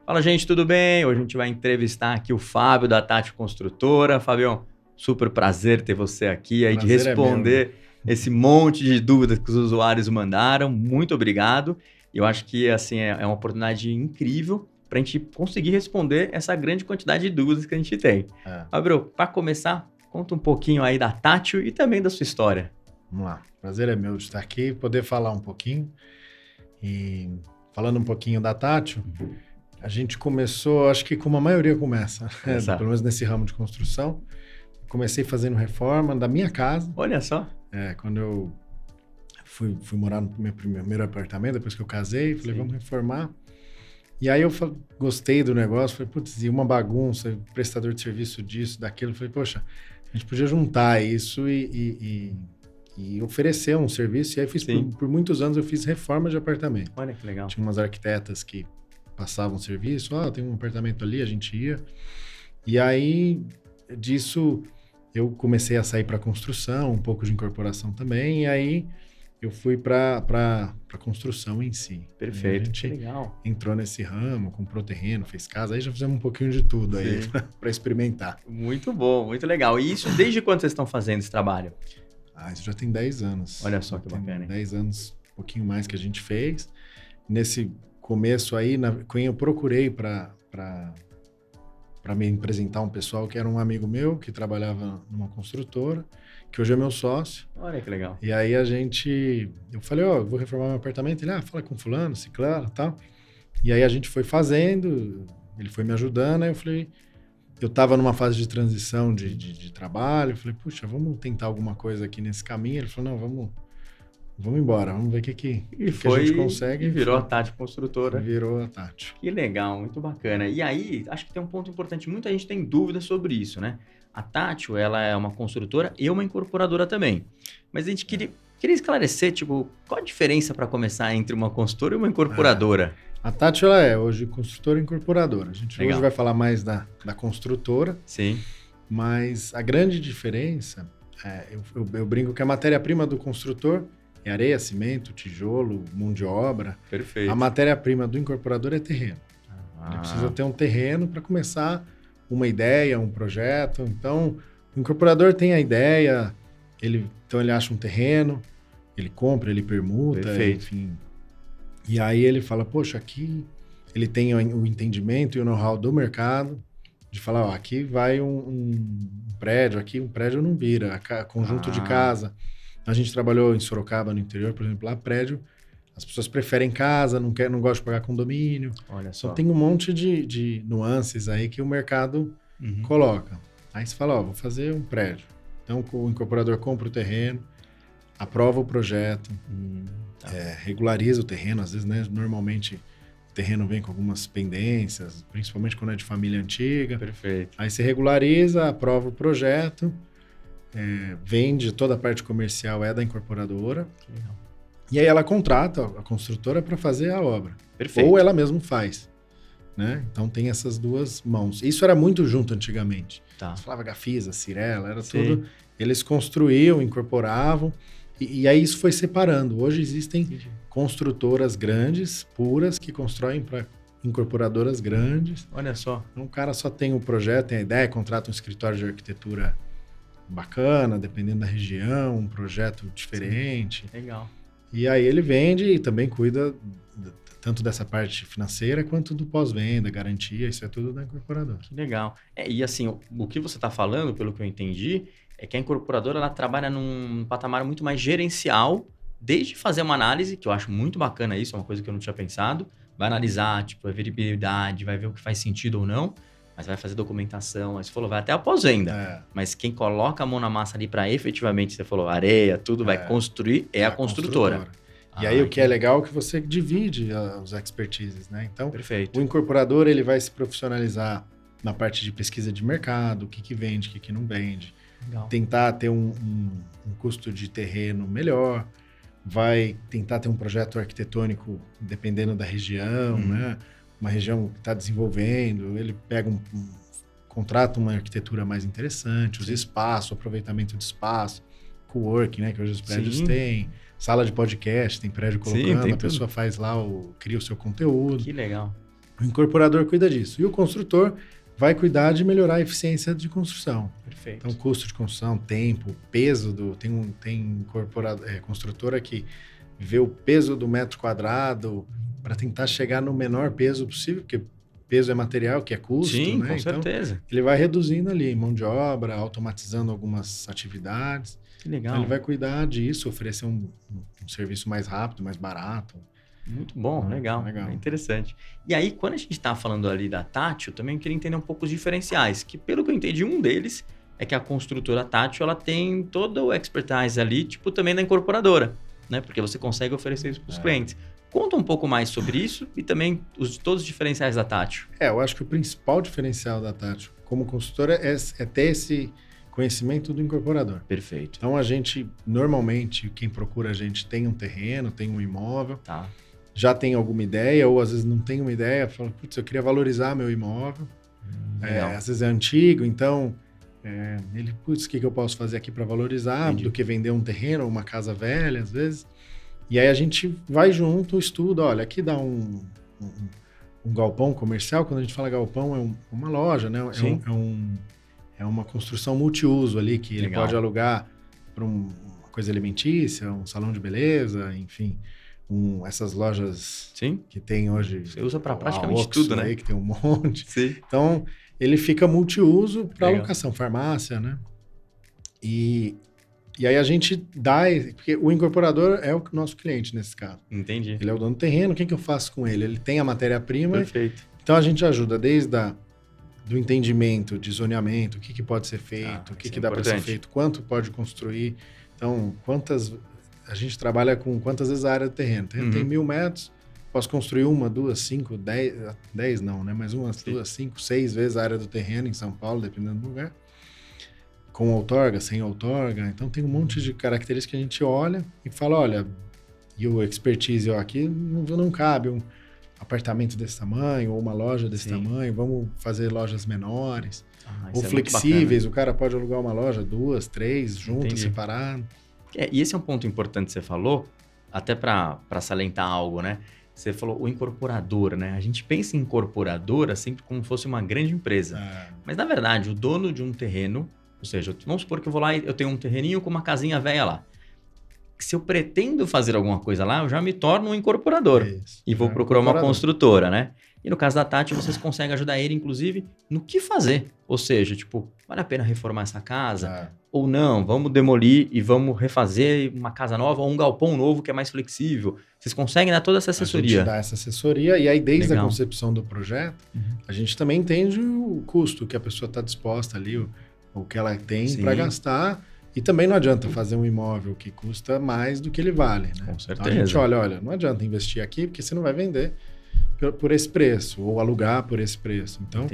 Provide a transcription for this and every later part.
Fala, gente, tudo bem? Hoje a gente vai entrevistar aqui o Fábio da Tati Construtora. Fabião, super prazer ter você aqui aí de responder esse monte de dúvidas que os usuários mandaram. Muito obrigado. Eu acho que assim é uma oportunidade incrível para a gente conseguir responder essa grande quantidade de dúvidas que a gente tem. Fábio, para começar, conta um pouquinho aí da Tati e também da sua história. Vamos lá. Prazer é meu de estar aqui, poder falar um pouquinho. E falando um pouquinho da Tati, a gente começou, acho que como a maioria começa, pelo menos nesse ramo de construção. Comecei fazendo reforma da minha casa. Olha só. Quando eu fui morar no meu primeiro apartamento, depois que eu casei, falei, vamos reformar. E aí eu gostei do negócio, falei, putz, e uma bagunça, prestador de serviço disso, daquilo. Falei, poxa, a gente podia juntar isso e oferecer um serviço. E aí por muitos anos eu fiz reforma de apartamento. Olha que legal. Tinha umas arquitetas que passavam serviço, tem um apartamento ali, a gente ia. E aí, disso, eu comecei a sair para construção, um pouco de incorporação também, e aí eu fui para construção em si. Perfeito, a gente legal. Entrou nesse ramo, comprou terreno, fez casa, aí já fizemos um pouquinho de tudo aí para experimentar. Muito bom, muito legal. E isso desde quando vocês estão fazendo esse trabalho? Isso já tem 10 anos. Olha só que bacana, hein? 10 anos, um pouquinho mais que a gente fez. Nesse começo aí, quando eu procurei para me apresentar um pessoal que era um amigo meu, que trabalhava numa construtora, que hoje é meu sócio. Olha que legal. E aí eu falei, eu vou reformar meu apartamento. Ele, fala com fulano, ciclano e tal. E aí a gente foi fazendo, ele foi me ajudando, aí eu falei, eu estava numa fase de transição de trabalho, eu falei, puxa, vamos tentar alguma coisa aqui nesse caminho. Ele falou, não, vamos embora, vamos ver o que a gente consegue. E virou a Tati Construtora. Virou a Tati. Que legal, muito bacana. E aí, acho que tem um ponto importante, muita gente tem dúvidas sobre isso, né? A Tati, ela é uma construtora e uma incorporadora também. Mas a gente queria esclarecer, qual a diferença para começar entre uma construtora e uma incorporadora? A Tati, ela é hoje construtora e incorporadora. A gente hoje vai falar mais da construtora. Sim. Mas a grande diferença, eu brinco que a matéria-prima do construtor é areia, cimento, tijolo, mão de obra. Perfeito. A matéria-prima do incorporador é terreno. Ele precisa ter um terreno para começar uma ideia, um projeto. Então, o incorporador tem a ideia, então ele acha um terreno, ele compra, ele permuta, enfim. E aí ele fala, poxa, aqui ele tem o entendimento e o know-how do mercado de falar, aqui vai um prédio, aqui um prédio não vira, conjunto de casa. A gente trabalhou em Sorocaba, no interior, por exemplo, lá prédio, as pessoas preferem casa, não gostam de pagar condomínio. Olha só. Então tem um monte de nuances aí que o mercado coloca. Aí você fala, vou fazer um prédio. Então o incorporador compra o terreno, aprova o projeto, regulariza o terreno, às vezes, né, normalmente o terreno vem com algumas pendências, principalmente quando é de família antiga. Perfeito. Aí você regulariza, aprova o projeto, vende, toda a parte comercial é da incorporadora. Legal. E aí ela contrata a construtora para fazer a obra. Perfeito. Ou ela mesma faz, né? Então tem essas duas mãos. Isso era muito junto antigamente. Você falava Gafisa, Cirela, era tudo. Eles construíam, incorporavam, e aí isso foi separando. Hoje existem construtoras grandes, puras, que constroem para incorporadoras grandes. Olha só. Então o cara só tem o projeto, tem a ideia, contrata um escritório de arquitetura bacana, dependendo da região, um projeto diferente. Legal. E aí ele vende e também cuida tanto dessa parte financeira quanto do pós-venda, garantia, isso é tudo da incorporadora. Que legal. E assim, o que você está falando, pelo que eu entendi, é que a incorporadora ela trabalha num patamar muito mais gerencial, desde fazer uma análise, que eu acho muito bacana isso, é uma coisa que eu não tinha pensado, vai analisar, a veribilidade, vai ver o que faz sentido ou não, mas vai fazer documentação, aí você falou, vai até a pós-venda. Mas quem coloca a mão na massa ali para efetivamente, você falou, areia, tudo, vai construir, é a construtora. E aí o que é legal é que você divide os expertises, né? Então, perfeito. O incorporador ele vai se profissionalizar na parte de pesquisa de mercado, o que vende, o que não vende. Legal. Tentar ter um custo de terreno melhor, vai tentar ter um projeto arquitetônico dependendo da região, né? Uma região que está desenvolvendo, ele pega contrata uma arquitetura mais interessante, os espaços, o aproveitamento de espaço, coworking, né? Que hoje os prédios têm, sala de podcast, tem prédio colocando, a pessoa faz lá, cria o seu conteúdo. Que legal. O incorporador cuida disso. E o construtor vai cuidar de melhorar a eficiência de construção. Perfeito. Então, custo de construção, tempo, peso do... Tem construtora que vê o peso do metro quadrado para tentar chegar no menor peso possível, porque peso é material, que é custo, Sim, né? com Então, certeza. ele vai reduzindo ali mão de obra, automatizando algumas atividades. Que legal. Então, ele vai cuidar disso, oferecer um serviço mais rápido, mais barato. Muito bom, legal. É interessante. E aí, quando a gente está falando ali da Tátil, também queria entender um pouco os diferenciais, que pelo que eu entendi, um deles é que a construtora Tátil, ela tem todo o expertise ali, tipo também da incorporadora, né? Porque você consegue oferecer isso para os clientes. Conta um pouco mais sobre isso e também todos os diferenciais da Tátil. Eu acho que o principal diferencial da Tátil como consultora é ter esse conhecimento do incorporador. Perfeito. Então, a gente, normalmente, quem procura a gente tem um terreno, tem um imóvel, Tá. já tem alguma ideia, ou às vezes não tem uma ideia, fala, putz, eu queria valorizar meu imóvel. Às vezes é antigo, então, putz, o que eu posso fazer aqui para valorizar, do que vender um terreno ou uma casa velha, às vezes. E aí a gente vai junto, estuda, olha, aqui dá um galpão comercial, quando a gente fala galpão, é uma loja, né? É uma construção multiuso ali, que ele pode alugar para uma coisa alimentícia, um salão de beleza, enfim, essas lojas que tem hoje. Você usa para praticamente tudo, né? Aí, que tem um monte. Sim. Então, ele fica multiuso para alocação, farmácia, né? E aí a gente dá... Porque o incorporador é o nosso cliente nesse caso. Entendi. Ele é o dono do terreno, o que eu faço com ele? Ele tem a matéria-prima. Perfeito. Então a gente ajuda desde do entendimento de zoneamento, o que pode ser feito, o que dá para ser feito, quanto pode construir. Então, a gente trabalha com quantas vezes a área do terreno. O terreno tem 1.000 metros, posso construir 1, 2, 5, 10 não, né? Mas 1, 2, 5, 6 vezes a área do terreno em São Paulo, dependendo do lugar. Com outorga, sem outorga. Então, tem um monte de características que a gente olha e fala, olha, e o expertise aqui não cabe um apartamento desse tamanho ou uma loja desse tamanho, vamos fazer lojas menores. Ou flexíveis, o cara pode alugar uma loja, 2, 3, juntas, separado. E esse é um ponto importante que você falou, até para salientar algo, né? Você falou o incorporador, né? A gente pensa em incorporadora sempre como se fosse uma grande empresa. Mas, na verdade, o dono de um terreno, ou seja, vamos supor que eu vou lá e eu tenho um terreninho com uma casinha velha lá. Se eu pretendo fazer alguma coisa lá, eu já me torno um incorporador. Isso, e vou procurar uma construtora, né? E no caso da Tátil, vocês conseguem ajudar ele, inclusive, no que fazer. Ou seja, tipo, vale a pena reformar essa casa? Ou não? Vamos demolir e vamos refazer uma casa nova ou um galpão novo que é mais flexível. Vocês conseguem dar toda essa assessoria? A gente dá essa assessoria e aí desde a concepção do projeto, a gente também entende o custo que a pessoa está disposta ali, o que ela tem para gastar. E também não adianta fazer um imóvel que custa mais do que ele vale, né? Com certeza. Então a gente olha, não adianta investir aqui porque você não vai vender por esse preço ou alugar por esse preço. Então,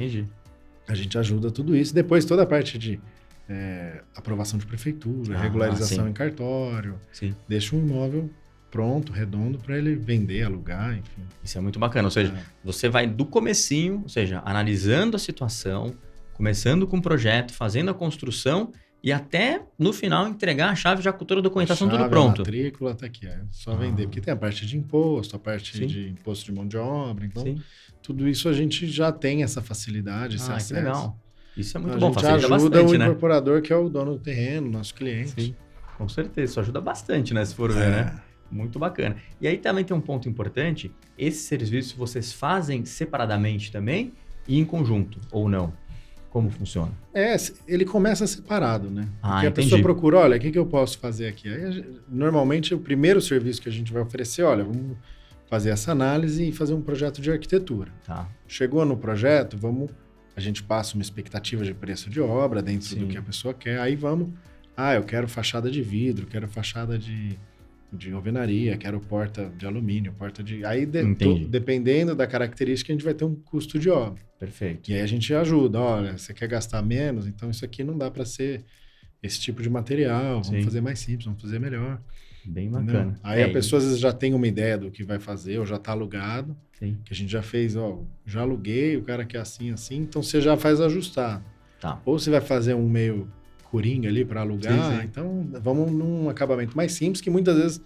a gente ajuda tudo isso. Depois toda a parte de aprovação de prefeitura, regularização em cartório, deixa um imóvel pronto, redondo, para ele vender, alugar, enfim. Isso é muito bacana. Ou seja, você vai do comecinho, ou seja, analisando a situação, começando com o projeto, fazendo a construção e até, no final, entregar a chave já com toda a documentação, tudo pronto. A matrícula tá aqui, é só vender. Porque tem a parte de imposto, a parte de imposto de mão de obra. Então, tudo isso a gente já tem essa facilidade, esse acesso. Que legal. Isso é muito bom, bom, facilita bastante, a gente ajuda o incorporador, que é o dono do terreno, nosso cliente. Sim, com certeza. Isso ajuda bastante, né? Se for ver, né? Muito bacana. E aí também tem um ponto importante. Esses serviços vocês fazem separadamente também e em conjunto, ou não? Como funciona? Ele começa separado, né? Porque a pessoa procura, olha, o que eu posso fazer aqui? Aí, normalmente, o primeiro serviço que a gente vai oferecer, olha, vamos fazer essa análise e fazer um projeto de arquitetura. Chegou no projeto, a gente passa uma expectativa de preço de obra dentro do que a pessoa quer, aí eu quero fachada de vidro, quero fachada de alvenaria, quero porta de alumínio, porta de... Aí, dependendo da característica, a gente vai ter um custo de obra. Perfeito. E aí a gente ajuda, olha, você quer gastar menos, então isso aqui não dá para ser esse tipo de material, vamos fazer mais simples, vamos fazer melhor. Bem bacana. Aí a pessoa às vezes já tem uma ideia do que vai fazer, ou já está alugado, que a gente já fez, já aluguei, o cara quer assim, então você já faz ajustar. Ou você vai fazer um meio coringa ali para alugar, então vamos num acabamento mais simples, que muitas vezes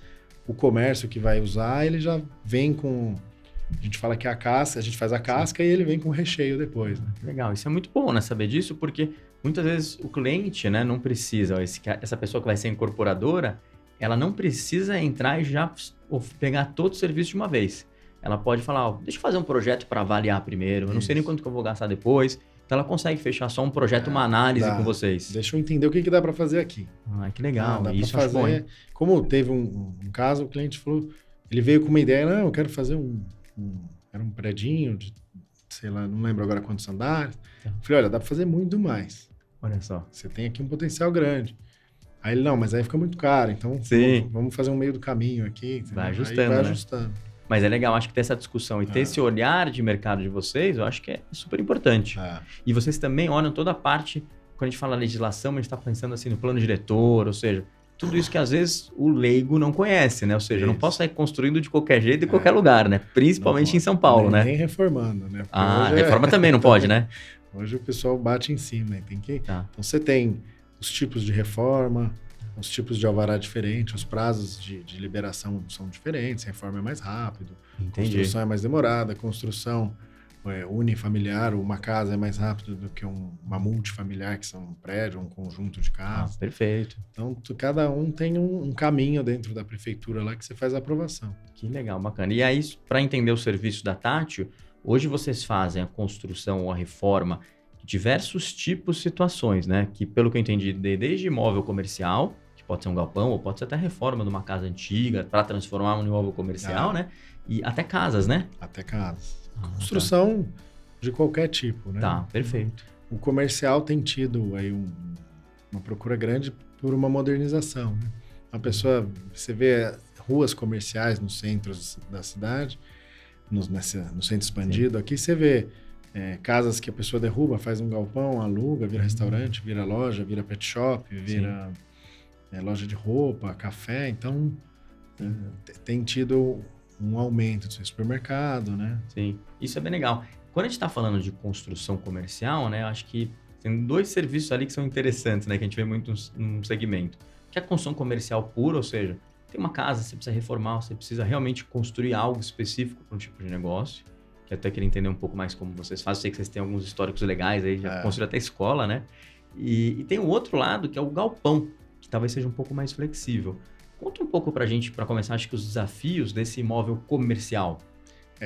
o comércio que vai usar, ele já vem com A gente fala que é a casca, a gente faz a casca e ele vem com o recheio depois, né? Legal, isso é muito bom, né, saber disso, porque muitas vezes o cliente, né, não precisa, ó, essa pessoa que vai ser incorporadora, ela não precisa entrar e já pegar todo o serviço de uma vez. Ela pode falar, ó, deixa eu fazer um projeto para avaliar primeiro, eu não sei nem quanto que eu vou gastar depois. Então ela consegue fechar só um projeto, uma análise com vocês. Deixa eu entender o que dá para fazer aqui. Ah, que legal. Dá isso para fazer. Bom, como teve um caso, o cliente falou, ele veio com uma ideia, não, eu quero fazer era um predinho de, sei lá, não lembro agora quantos andares. Eu falei, olha, dá para fazer muito mais. Olha só. Você tem aqui um potencial grande. Aí ele, não, mas aí fica muito caro, então vamos fazer um meio do caminho aqui. Vai ajustando, aí vai né? ajustando. Mas é legal, acho que ter essa discussão e ter esse olhar de mercado de vocês, eu acho que é super importante. E vocês também olham toda a parte, quando a gente fala legislação, a gente está pensando assim no plano diretor, ou seja, tudo isso que às vezes o leigo não conhece, né? Ou seja, eu não posso sair construindo de qualquer jeito em qualquer lugar, né? Principalmente em São Paulo, né? Nem reformando, né? Porque reforma também não pode, né? Hoje o pessoal bate em cima, tem que... Então você tem os tipos de reforma, os tipos de alvará diferentes, os prazos de liberação são diferentes, a reforma é mais rápido, construção é mais demorada, construção unifamiliar, uma casa é mais rápido do que uma multifamiliar, que são um prédio, um conjunto de casas. Perfeito. Então, cada um tem um caminho dentro da prefeitura lá que você faz a aprovação. Que legal, bacana. E aí, para entender o serviço da Tátil, hoje vocês fazem a construção ou a reforma de diversos tipos de situações, né? Que, pelo que eu entendi, desde imóvel comercial, pode ser um galpão, ou pode ser até reforma de uma casa antiga para transformar um imóvel comercial, né? E até casas, né? Até casas. Construção de qualquer tipo, né? Tá, perfeito. O comercial tem tido aí uma procura grande por uma modernização, né? A pessoa, você vê ruas comerciais nos centros da cidade, no centro expandido, aqui você vê casas que a pessoa derruba, faz um galpão, aluga, vira restaurante, vira loja, vira pet shop, vira... loja de roupa, café, então tem tido um aumento do supermercado, né? Sim, isso é bem legal. Quando a gente está falando de construção comercial, né, acho que tem dois serviços ali que são interessantes, né, que a gente vê muito no segmento. Que é a construção comercial pura, ou seja, tem uma casa, você precisa reformar, você precisa realmente construir algo específico para um tipo de negócio, que eu até queria entender um pouco mais como vocês fazem. Eu sei que vocês têm alguns históricos legais aí, já construíram até escola, né? E tem o outro lado, que é o galpão, que talvez seja um pouco mais flexível. Conta um pouco pra gente, para começar, acho que os desafios desse imóvel comercial.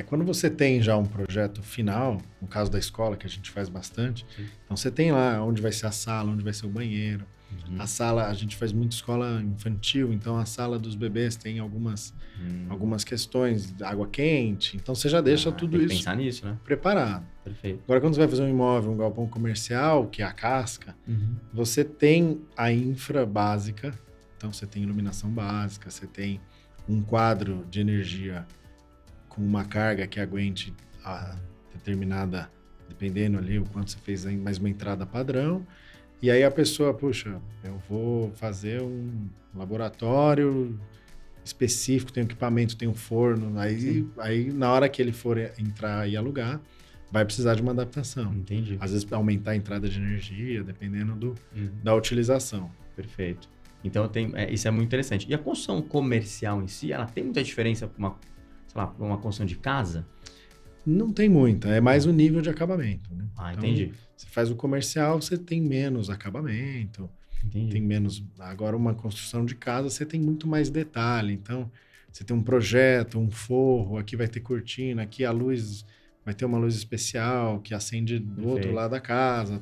Quando você tem já um projeto final, no caso da escola, que a gente faz bastante, então você tem lá onde vai ser a sala, onde vai ser o banheiro. A sala, a gente faz muita escola infantil, então a sala dos bebês tem algumas questões, água quente, então você já deixa tudo isso pensar nisso, né? Preparado. Perfeito. Agora, quando você vai fazer um imóvel, um galpão comercial, que é a casca, você tem a infra básica, então você tem iluminação básica, você tem um quadro de energia com uma carga que aguente a determinada, dependendo ali o quanto você fez, mais uma entrada padrão. E aí a pessoa, puxa, eu vou fazer um laboratório específico, tem um equipamento, tem um forno, aí na hora que ele for entrar e alugar, vai precisar de uma adaptação. Entendi. Às vezes aumentar a entrada de energia, dependendo da utilização. Perfeito. Então isso é muito interessante. E a construção comercial em si, ela tem muita diferença para uma construção de casa? Não tem muita, é mais o nível de acabamento, né? Então, entendi. Você faz o comercial, você tem menos acabamento, tem menos... Agora, uma construção de casa, você tem muito mais detalhe. Então, você tem um projeto, um forro, aqui vai ter cortina, aqui a luz... Vai ter uma luz especial que acende do outro lado da casa.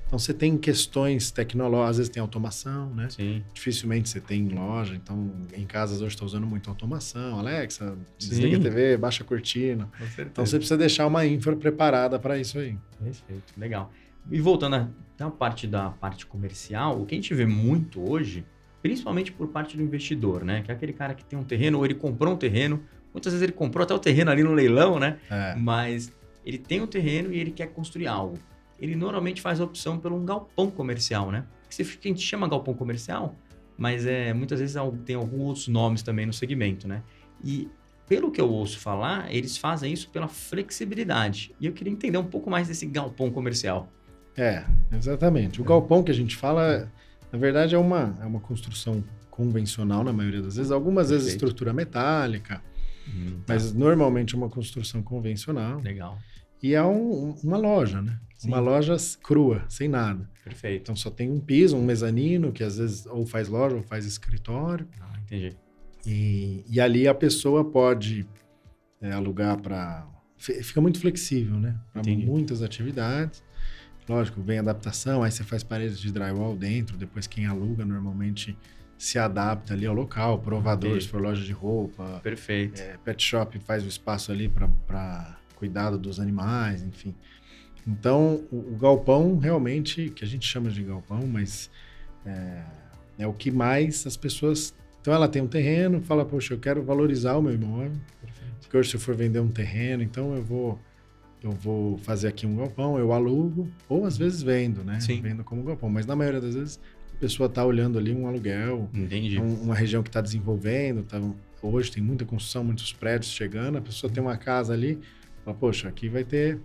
Então, você tem questões tecnológicas, às vezes tem automação, né? Sim. Dificilmente você tem em loja. Então, em casas hoje está usando muito automação. Alexa, desliga a TV, baixa a cortina. Com certeza. Então, você precisa deixar uma infra preparada para isso aí. Perfeito, legal. E voltando à parte da parte comercial, o que a gente vê muito hoje, principalmente por parte do investidor, né? Que é aquele cara que tem um terreno, ou ele comprou um terreno. Muitas vezes ele comprou até o terreno ali no leilão, né? Mas ele tem um terreno e ele quer construir algo. Ele normalmente faz a opção por um galpão comercial, né? Que a gente chama galpão comercial, mas muitas vezes tem alguns outros nomes também no segmento, né? E pelo que eu ouço falar, eles fazem isso pela flexibilidade. E eu queria entender um pouco mais desse galpão comercial. Exatamente. O galpão que a gente fala, na verdade, é uma construção convencional na maioria das vezes. Algumas vezes estrutura metálica, Tá. Mas normalmente é uma construção convencional. Legal. E é uma loja, né? Sim. Uma loja crua, sem nada. Perfeito. Então só tem um piso, um mezanino, que às vezes ou faz loja ou faz escritório. Entendi. E ali a pessoa pode alugar para... Fica muito flexível, né? Para muitas atividades. Lógico, vem adaptação, aí você faz paredes de drywall dentro, depois quem aluga normalmente se adapta ali ao local, provador, se for loja de roupa. Perfeito. Pet shop faz o espaço ali para cuidado dos animais, enfim. Então, o galpão realmente, que a gente chama de galpão, mas é o que mais as pessoas... Então, ela tem um terreno, fala, poxa, eu quero valorizar o meu imóvel. Porque hoje, se eu for vender um terreno, então eu vou fazer aqui um galpão, eu alugo, ou às vezes vendo, né? Sim. Vendo como galpão. Mas na maioria das vezes, a pessoa está olhando ali um aluguel. Entendi. Uma região que está desenvolvendo. Hoje tem muita construção, muitos prédios chegando. A pessoa tem uma casa ali, fala, poxa, aqui vai ter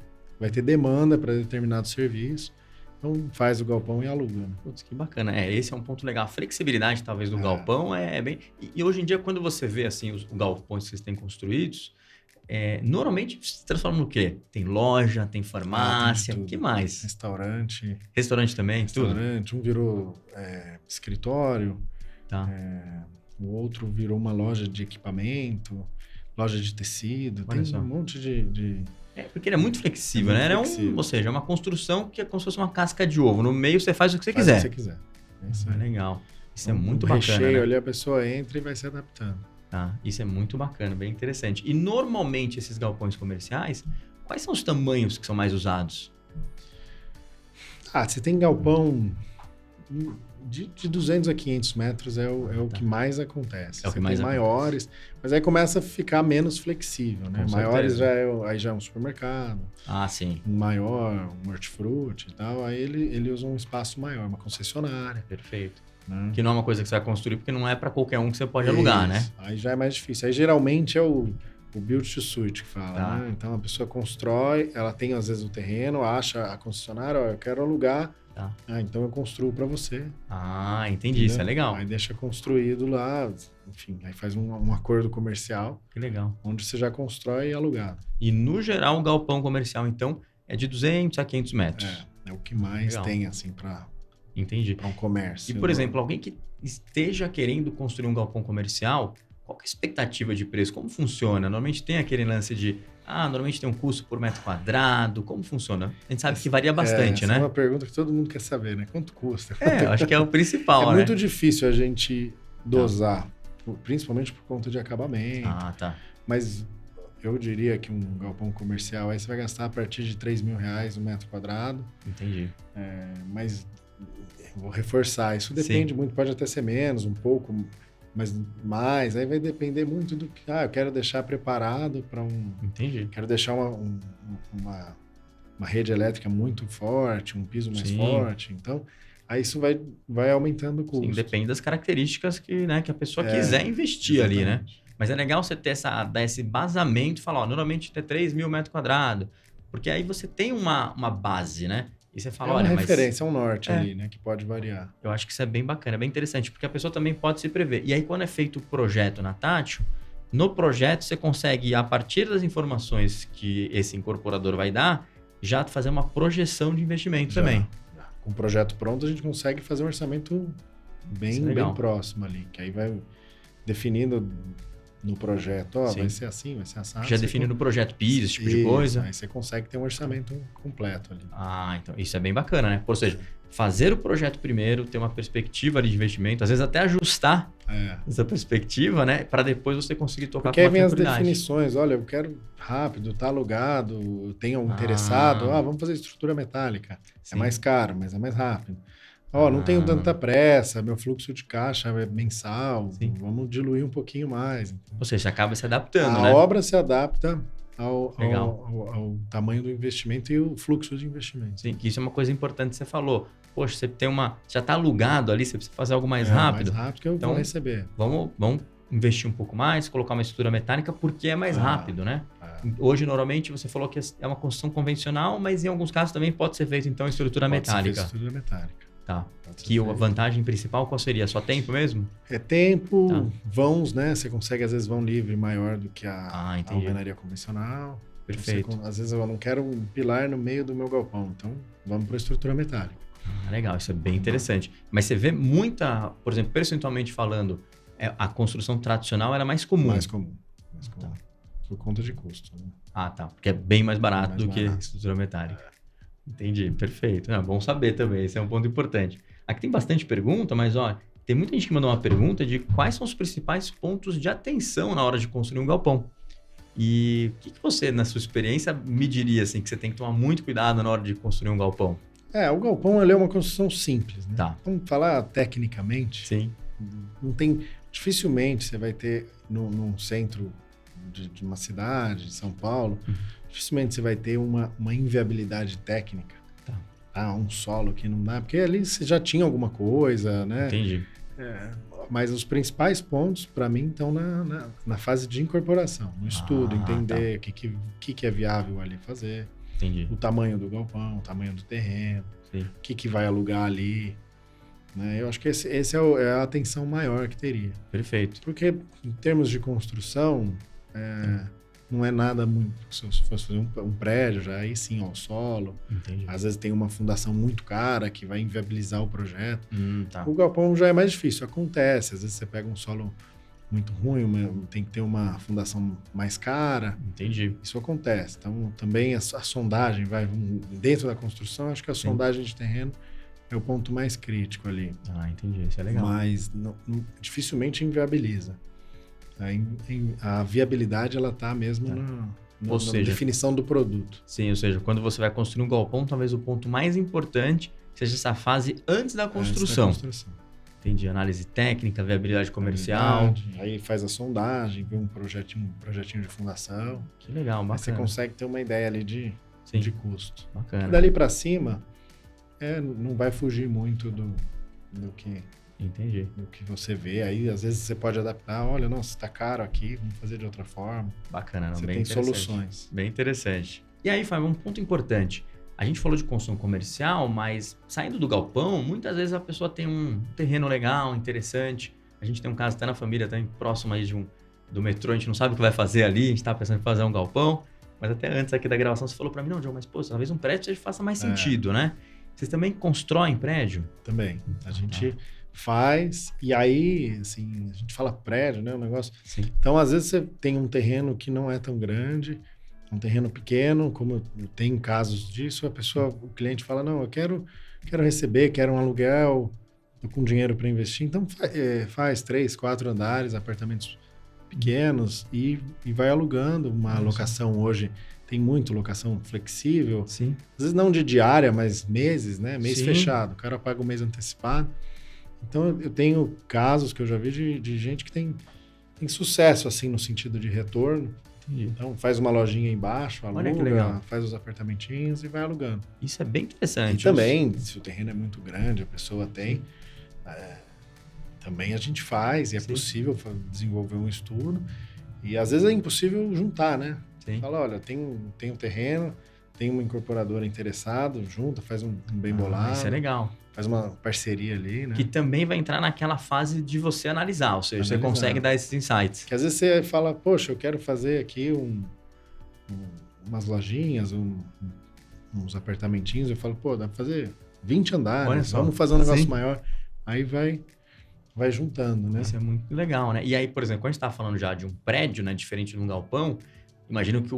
demanda para determinado serviço. Então faz o galpão e aluga. Né? Putz, que bacana. Esse é um ponto legal. A flexibilidade, talvez, do galpão é bem... E hoje em dia, quando você vê, assim, os galpões que vocês têm construídos, normalmente se transforma no quê? Tem loja, tem farmácia, o que mais? Restaurante. Restaurante também? Restaurante. Tudo? Um virou escritório. Tá. O outro virou uma loja de equipamento, loja de tecido. Olha tem só. um monte de... Porque ele é muito flexível, né? Flexível. Ou seja, é uma construção que é como se fosse uma casca de ovo. No meio você faz o que você Faz quiser. o que você quiser. Isso aí. Legal. Isso é muito um bacana, recheio né? ali, a pessoa entra e vai se adaptando. Tá, isso é muito bacana, bem interessante. E normalmente esses galpões comerciais, quais são os tamanhos que são mais usados? Você tem galpão de 200 a 500 metros é o que mais acontece. É o que Você mais tem acontece. maiores, mas aí começa a ficar menos flexível, né? Com Maiores certeza. aí já é um supermercado, Sim. um maior, um hortifruti e tal, aí ele usa um espaço maior, uma concessionária. Perfeito. Né? Que não é uma coisa que você vai construir, porque não é para qualquer um que você pode alugar, né? Aí já é mais difícil. Aí geralmente é o build to suit que fala, Tá. né? Então a pessoa constrói, ela tem às vezes o terreno, acha a concessionária, eu quero alugar. Tá. Então eu construo para você. Entendi. Isso é legal. Aí deixa construído lá, enfim, aí faz um acordo comercial, Que legal. onde você já constrói alugado. E no geral, o galpão comercial, então, é de 200 a 500 metros. É o que mais Legal. tem, assim, para Entendi. um comércio. E, por exemplo, alguém que esteja querendo construir um galpão comercial, qual que é a expectativa de preço? Como funciona? Normalmente tem aquele lance de, normalmente tem um custo por metro quadrado. Como funciona? A gente sabe que varia bastante, essa né? é uma pergunta que todo mundo quer saber, né? Quanto custa? Eu acho que é o principal, né? É muito difícil a gente dosar, principalmente por conta de acabamento. Tá. Mas eu diria que um galpão comercial aí você vai gastar a partir de R$3.000 um metro quadrado. Entendi. Mas vou reforçar, isso depende muito, pode até ser menos, um pouco, mas mais, aí vai depender muito do que, eu quero deixar preparado para Entendi. quero deixar uma rede elétrica muito forte, um piso mais forte, então aí isso vai aumentando o custo. Sim, depende das características que a pessoa quiser investir ali, né? Mas é legal você ter dar esse basamento e falar, normalmente é 3.000 metros quadrados, porque aí você tem uma base, né? E você fala, uma referência, um norte ali, né? Que pode variar. Eu acho que isso é bem bacana, bem interessante, porque a pessoa também pode se prever. E aí, quando é feito o projeto na Tátil, no projeto você consegue, a partir das informações que esse incorporador vai dar, já fazer uma projeção de investimento também. Com o projeto pronto, a gente consegue fazer um orçamento bem próximo ali, que aí vai definindo no projeto, vai ser assim, vai ser assado. Já define no projeto piso, esse tipo de coisa. Aí você consegue ter um orçamento completo ali. Então isso é bem bacana, né? Ou seja, fazer o projeto primeiro, ter uma perspectiva ali de investimento, às vezes até ajustar essa perspectiva, né? Para depois você conseguir tocar com uma tranquilidade. Porque aí vem as definições, olha, eu quero rápido, tá alugado, eu tenho um interessado, vamos fazer estrutura metálica. Sim. É mais caro, mas é mais rápido. Não tenho tanta pressa, meu fluxo de caixa é mensal, vamos diluir um pouquinho mais. Ou seja, acaba se adaptando, né? A obra se adapta ao tamanho do investimento e o fluxo de investimento. Sim, que isso é uma coisa importante que você falou. Poxa, você tem já está alugado ali, você precisa fazer algo mais rápido. Mais rápido que eu vou receber. Vamos investir um pouco mais, colocar uma estrutura metálica, porque é mais rápido, né? Hoje, normalmente, você falou que é uma construção convencional, mas em alguns casos também pode ser feito, então, estrutura metálica. Estrutura metálica. Tá. Pode ser Que a feito. vantagem principal qual seria? Só tempo mesmo? É tempo, Tá. vãos, né? Você consegue, às vezes, vão livre maior do que a Entendi. alvenaria convencional. Perfeito. Então, às vezes eu não quero um pilar no meio do meu galpão, então vamos para a estrutura metálica. Legal, isso é bem interessante. Mas você vê muita, por exemplo, percentualmente falando, a construção tradicional era mais comum. Mais comum. Por conta de custo. Né? Tá. Porque é bem mais barato Mais do que barato. estrutura metálica. Entendi, perfeito. Bom saber também, esse é um ponto importante. Aqui tem bastante pergunta, mas tem muita gente que mandou uma pergunta de quais são os principais pontos de atenção na hora de construir um galpão. E o que você, na sua experiência, me diria assim, que você tem que tomar muito cuidado na hora de construir um galpão? O galpão ele é uma construção simples, né? Tá. Vamos falar tecnicamente. Sim. Não tem, dificilmente você vai ter num centro de uma cidade, de São Paulo, dificilmente você vai ter uma inviabilidade técnica. Tá. Um solo que não dá, porque ali você já tinha alguma coisa, né? Entendi. Mas os principais pontos, para mim, estão na fase de incorporação, no estudo, entender o que é viável ali fazer. Entendi. O tamanho do galpão, o tamanho do terreno, Sim. o que vai alugar ali. Né? Eu acho que esse é a atenção maior que teria. Perfeito. Porque, em termos de construção, não é nada muito... Se você fosse fazer um prédio, já aí sim, o solo. Entendi. Às vezes tem uma fundação muito cara que vai inviabilizar o projeto. Tá. O galpão já é mais difícil, acontece. Às vezes você pega um solo muito ruim, tem que ter uma fundação mais cara. Entendi. Isso acontece. Então, também a sondagem vai dentro da construção. Acho que a sondagem de terreno é o ponto mais crítico ali. Entendi. Isso é legal. Mas dificilmente inviabiliza. A viabilidade, ela está mesmo na definição do produto. Sim, ou seja, quando você vai construir um galpão, talvez o ponto mais importante seja essa fase antes da construção. Entendi. Análise técnica, viabilidade comercial. Aí faz a sondagem, vê um projetinho de fundação. Que legal, bacana. Aí você consegue ter uma ideia ali de custo. Bacana. E dali para cima, não vai fugir muito do que... Entendi. O que você vê aí, às vezes você pode adaptar, olha, nossa, tá caro aqui, vamos fazer de outra forma. Bacana, você bem tem interessante. soluções. Bem interessante. E aí, Fábio, um ponto importante. A gente falou de construção comercial, mas saindo do galpão, muitas vezes a pessoa tem um terreno legal, interessante. A gente tem um caso até na família, também próximo aí do metrô, a gente não sabe o que vai fazer ali, a gente tá pensando em fazer um galpão. Mas até antes aqui da gravação você falou para mim, não, John, mas pô, talvez um prédio faça mais sentido, né? Vocês também constroem prédio? Também. A gente faz, e aí, assim, a gente fala prédio, né, o negócio. Sim. Então, às vezes você tem um terreno que não é tão grande, um terreno pequeno, como eu tenho casos disso, o cliente fala, não, eu quero receber, quero um aluguel, tô com dinheiro para investir, então faz 3, 4 andares, apartamentos pequenos e vai alugando uma locação hoje. Tem muito locação flexível. Sim. Às vezes não de diária, mas meses, né? Mês Sim. fechado. O cara paga o mês antecipado. Então, eu tenho casos que eu já vi de gente que tem sucesso, assim, no sentido de retorno. Entendi. Então, faz uma lojinha embaixo, Olha que legal. faz os apartamentinhos e vai alugando. Isso é bem interessante. E também, se o terreno é muito grande, a pessoa tem... também a gente faz, e é possível desenvolver um estudo. E às vezes é impossível juntar, né? Sim. Fala, olha, tem um terreno, tem uma incorporadora interessada, junta, faz um bem bolado. Isso é legal. Faz uma parceria ali, né? Que também vai entrar naquela fase de você analisar, ou seja, você consegue dar esses insights. Que às vezes você fala, poxa, eu quero fazer aqui umas lojinhas, uns apartamentinhos. Eu falo, pô, dá pra fazer 20 andares, vamos fazer um negócio maior. Aí vai juntando, né? Isso é muito legal, né? E aí, por exemplo, quando a gente tá falando já de um prédio, né, diferente de um galpão, imagino que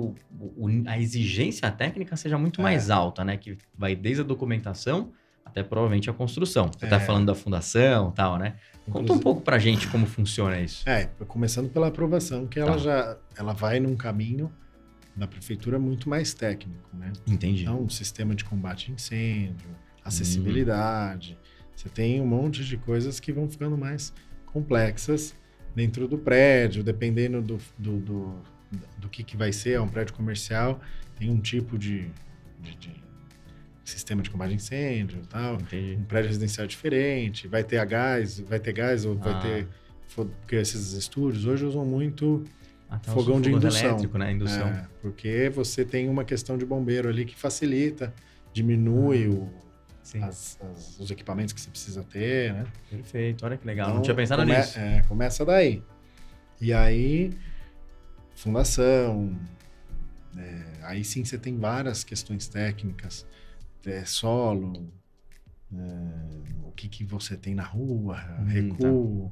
a exigência técnica seja muito mais alta, né? Que vai desde a documentação até provavelmente a construção. Você tá falando da fundação e tal, né? Conta um pouco pra gente como funciona isso. Começando pela aprovação, que ela vai num caminho da prefeitura muito mais técnico, né? Entendi. Então, sistema de combate a incêndio, acessibilidade. Você tem um monte de coisas que vão ficando mais complexas dentro do prédio, dependendo do que vai ser. É um prédio comercial, tem um tipo de sistema de combate a incêndio e tal. Entendi. Um prédio residencial diferente, vai ter gás ou vai ter... Porque esses estúdios hoje usam muito fogão de indução. Elétrico, né? Porque você tem uma questão de bombeiro ali que facilita, diminui Sim. os equipamentos que você precisa ter, né? Perfeito, olha que legal. Então, Não tinha pensado nisso. Começa daí. E aí, fundação, aí sim você tem várias questões técnicas, solo, o que você tem na rua, recuo,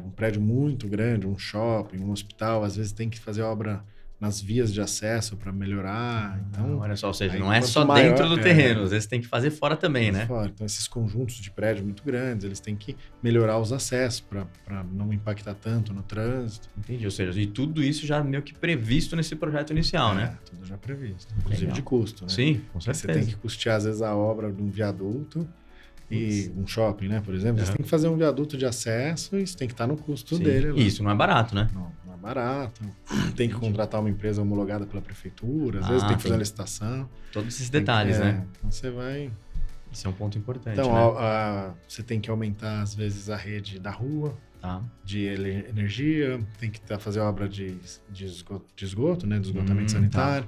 um prédio muito grande, um shopping, um hospital, às vezes tem que fazer obra nas vias de acesso para melhorar. Então, olha só, ou seja, aí, não é quanto só maior, dentro do terreno, às vezes tem que fazer fora também, né? fora. Então, esses conjuntos de prédios muito grandes, eles têm que melhorar os acessos para não impactar tanto no trânsito. Entendi, ou seja, e tudo isso já meio que previsto nesse projeto inicial, né? Tudo já previsto, inclusive Legal. de custo, né? Sim, com Porque certeza. você tem que custear, às vezes, a obra de um viaduto e um shopping, né? Por exemplo, você tem que fazer um viaduto de acesso e isso tem que estar no custo dele. E isso não é barato, né? Não é barato. Tem que contratar uma empresa homologada pela prefeitura, às vezes tem que fazer uma licitação. Todos esses detalhes, né? Então você vai... Isso é um ponto importante, Então, né? você tem que aumentar, às vezes, a rede da rua, de energia, tem que fazer obra de esgoto, né? De esgotamento sanitário.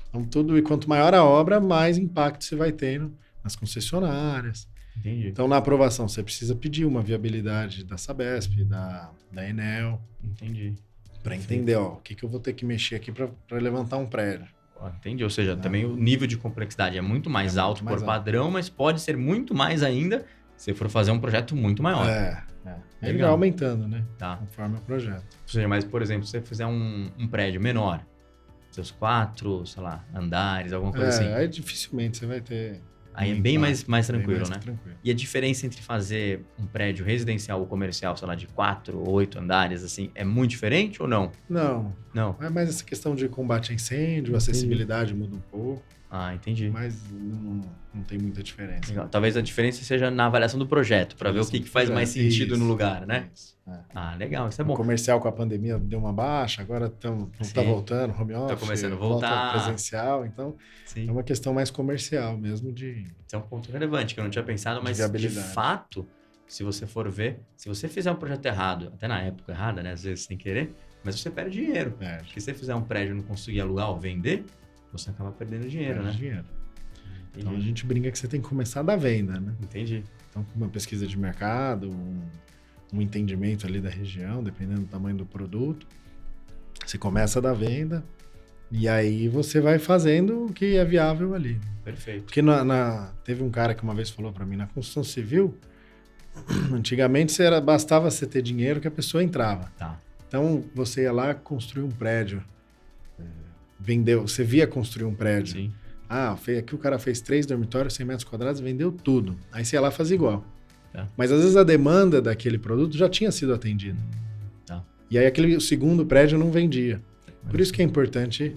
Então, tudo, e quanto maior a obra, mais impacto você vai tendo nas concessionárias. Entendi. Então, na aprovação, você precisa pedir uma viabilidade da Sabesp, da Enel. Entendi. Para entender, o que eu vou ter que mexer aqui para levantar um prédio. Entendi. Ou seja, também o nível de complexidade é muito mais alto por padrão, mas pode ser muito mais ainda se for fazer um projeto muito maior. Ele vai aumentando, né? Tá. Conforme o projeto. Ou seja, mas, por exemplo, se você fizer um prédio menor, seus 4, sei lá, andares, alguma coisa assim. Aí dificilmente você vai ter... Aí é bem mais tranquilo, né? Tranquilo. E a diferença entre fazer um prédio residencial ou comercial, sei lá, de 4 ou 8 andares, assim, é muito diferente ou não? Não. Não. É mais essa questão de combate a incêndio, acessibilidade muda um pouco. Entendi. Mas não tem muita diferença. Legal. Talvez a diferença seja na avaliação do projeto, para ver o que faz mais sentido no lugar, né? Isso. Legal, isso é bom. O comercial com a pandemia deu uma baixa, agora está voltando, home office. Está começando a voltar. Presencial, então é uma questão mais comercial mesmo de... Isso é um ponto relevante que eu não tinha pensado, mas de fato, se você for ver, se você fizer um projeto errado, até na época errada, né? Às vezes sem querer, mas você perde dinheiro. Porque se você fizer um prédio e não conseguir alugar ou vender, você acaba perdendo dinheiro, né? Dinheiro. Então a gente brinca que você tem que começar da venda, né? Entendi. Então, com uma pesquisa de mercado, um entendimento ali da região, dependendo do tamanho do produto, você começa da venda e aí você vai fazendo o que é viável ali. Perfeito. Porque teve um cara que uma vez falou para mim, na construção civil, antigamente bastava você ter dinheiro que a pessoa entrava. Então, você ia lá construir um prédio, vendeu, você via construir um prédio. Sim. Aqui o cara fez 3 dormitórios, 100 metros quadrados, vendeu tudo. Aí você ia lá e fazia igual. Mas às vezes a demanda daquele produto já tinha sido atendida. E aí o segundo prédio não vendia. Por isso que é importante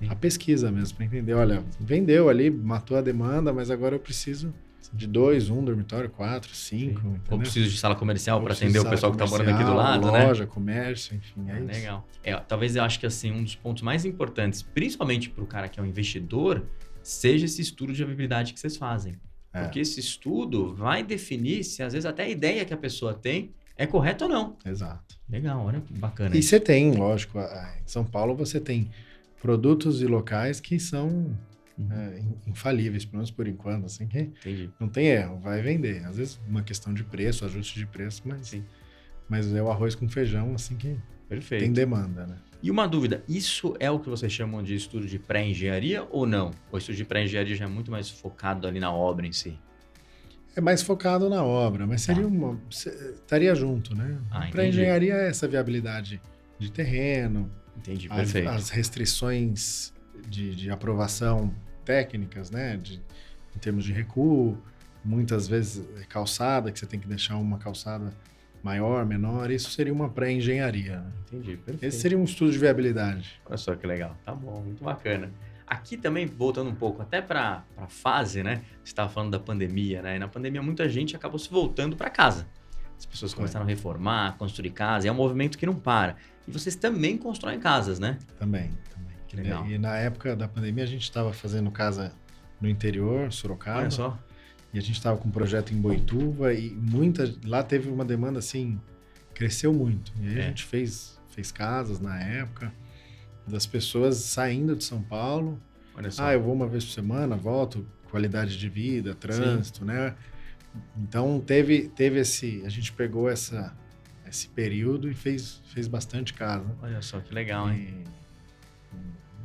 a pesquisa mesmo, para entender, olha, vendeu ali, matou a demanda, mas agora eu preciso de 2, 1 dormitório, 4, 5. Ou preciso de sala comercial para atender o pessoal que está morando aqui do lado, loja, comércio, enfim, é isso. Legal. Talvez eu acho que assim, um dos pontos mais importantes, principalmente para o cara que é um investidor, seja esse estudo de viabilidade que vocês fazem. Porque esse estudo vai definir se às vezes até a ideia que a pessoa tem é correta ou não. Exato. Legal, olha que bacana. E você tem, lógico, em São Paulo você tem produtos e locais que são infalíveis, pelo menos por enquanto, assim, que Entendi. Não tem erro, vai vender. Às vezes uma questão de preço, ajuste de preço, mas é o arroz com feijão, assim, que tem demanda, né? E uma dúvida, isso é o que vocês chamam de estudo de pré-engenharia ou não? O estudo de pré-engenharia já é muito mais focado ali na obra em si? É mais focado na obra, mas seria estaria junto, né? Pré-engenharia é essa viabilidade de terreno. Entendi, perfeito. As restrições de aprovação técnicas, né? Em termos de recuo, muitas vezes calçada, que você tem que deixar uma calçada maior, menor, isso seria uma pré-engenharia. Entendi, perfeito. Esse seria um estudo de viabilidade. Olha só que legal, tá bom, muito bacana. Aqui também, voltando um pouco até para a fase, né? Você estava falando da pandemia, né? E na pandemia muita gente acabou se voltando para casa. As pessoas começaram a reformar, construir casa, e é um movimento que não para. E vocês também constroem casas, né? Também. Que legal. E na época da pandemia a gente estava fazendo casa no interior, Sorocaba. Olha só. E a gente estava com um projeto em Boituva e lá teve uma demanda assim, cresceu muito. E aí a gente fez casas na época, das pessoas saindo de São Paulo. Olha só. Eu vou uma vez por semana, volto qualidade de vida, trânsito, né? Então, teve a gente pegou esse período e fez bastante casa. Olha só que legal, hein?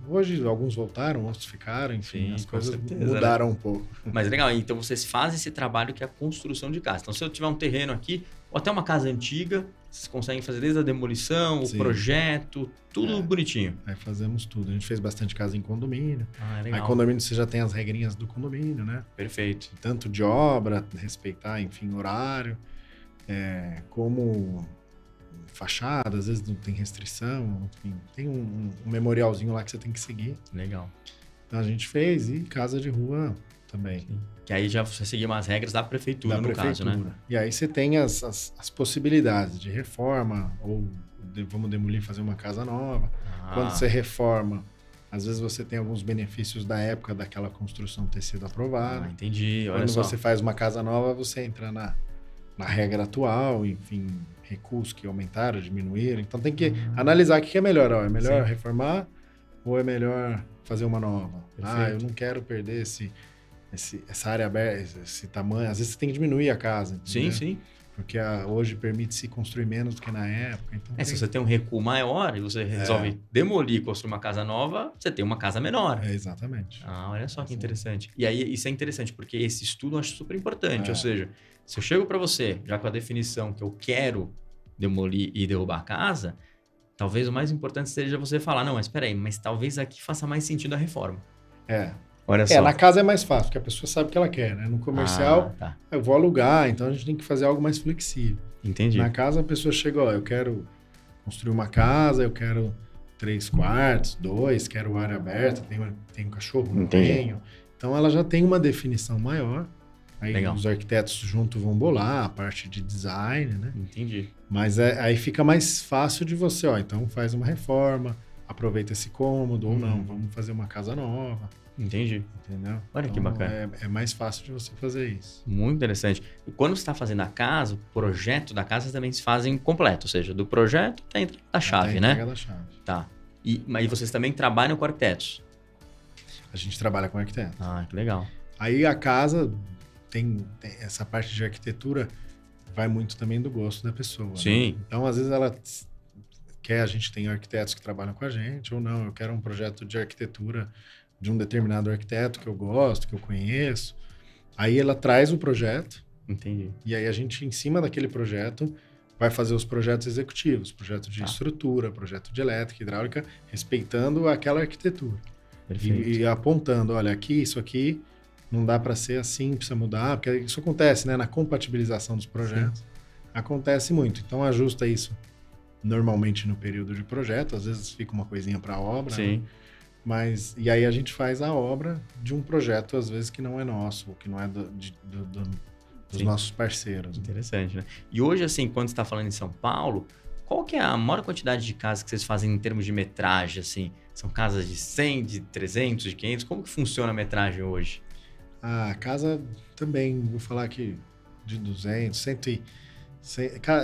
Hoje, alguns voltaram, outros ficaram, enfim, Sim, as com coisas certeza, mudaram um pouco. Mas legal, então vocês fazem esse trabalho que é a construção de casa. Então, se eu tiver um terreno aqui, ou até uma casa antiga, vocês conseguem fazer desde a demolição, o projeto, tudo bonitinho. Aí fazemos tudo. A gente fez bastante casa em condomínio. Legal. Aí condomínio você já tem as regrinhas do condomínio, né? Perfeito. Tanto de obra, respeitar, enfim, horário, como fachada, às vezes não tem restrição, enfim, tem um memorialzinho lá que você tem que seguir. Legal. Então a gente fez, e casa de rua também. Sim. Que aí já você seguia umas regras da prefeitura, caso, né? E aí você tem as possibilidades de reforma, ou vamos demolir e fazer uma casa nova. Quando você reforma, às vezes você tem alguns benefícios da época daquela construção ter sido aprovada. Entendi, olha Quando só. você faz uma casa nova, você entra na regra atual, enfim, recursos que aumentaram, diminuíram. Então tem que analisar o que é melhor. É melhor reformar ou é melhor fazer uma nova? Perfeito. Eu não quero perder essa área aberta, esse tamanho. Às vezes você tem que diminuir a casa. Entendeu? Sim. Porque hoje permite-se construir menos do que na época. Então se você tem um recuo maior e você resolve demolir e construir uma casa nova, você tem uma casa menor. Exatamente. Olha só que interessante. E aí, isso é interessante, porque esse estudo eu acho super importante. Ou seja, se eu chego para você, já com a definição que eu quero demolir e derrubar a casa, talvez o mais importante seja você falar, não, mas espera aí, mas talvez aqui faça mais sentido a reforma. Olha só. Na casa é mais fácil, porque a pessoa sabe o que ela quer, né? No comercial, eu vou alugar, então a gente tem que fazer algo mais flexível. Entendi. Na casa, a pessoa chega, eu quero construir uma casa, eu quero 3 quartos, 2, quero área aberta, tenho um cachorro, não tenho. Então, ela já tem uma definição maior. Aí os arquitetos juntos vão bolar a parte de design, né? Entendi. Mas aí fica mais fácil de você, então faz uma reforma, aproveita esse cômodo, ou não, vamos fazer uma casa nova. Entendi. Entendeu? Olha então, que bacana. É mais fácil de você fazer isso. Muito interessante. E quando você está fazendo a casa, o projeto da casa também se fazem completo, ou seja, do projeto até a entrega da chave, né? Entrega da chave. Tá. Mas vocês também trabalham com arquitetos? A gente trabalha com arquiteto. Que legal. Aí a casa tem essa parte de arquitetura, vai muito também do gosto da pessoa. Sim. Né? Então, às vezes ela quer, a gente tem arquitetos que trabalham com a gente, ou não, eu quero um projeto de arquitetura de um determinado arquiteto que eu gosto, que eu conheço. Aí ela traz o projeto. Entendi. E aí a gente, em cima daquele projeto, vai fazer os projetos executivos, projeto de estrutura, projeto de elétrica, hidráulica, respeitando aquela arquitetura. Perfeito. E apontando, olha, isso aqui não dá para ser assim, precisa mudar, porque isso acontece, né? Na compatibilização dos projetos. Sim. Acontece muito. Então ajusta isso normalmente no período de projeto, às vezes fica uma coisinha para obra. Sim. Né? E aí a gente faz a obra de um projeto, às vezes, que não é nosso, ou que não é dos nossos parceiros. Interessante, né? E hoje, assim, quando você está falando em São Paulo, qual que é a maior quantidade de casas que vocês fazem em termos de metragem, assim? São casas de 100, de 300, de 500? Como que funciona a metragem hoje? A casa também, vou falar aqui, de 200, 100.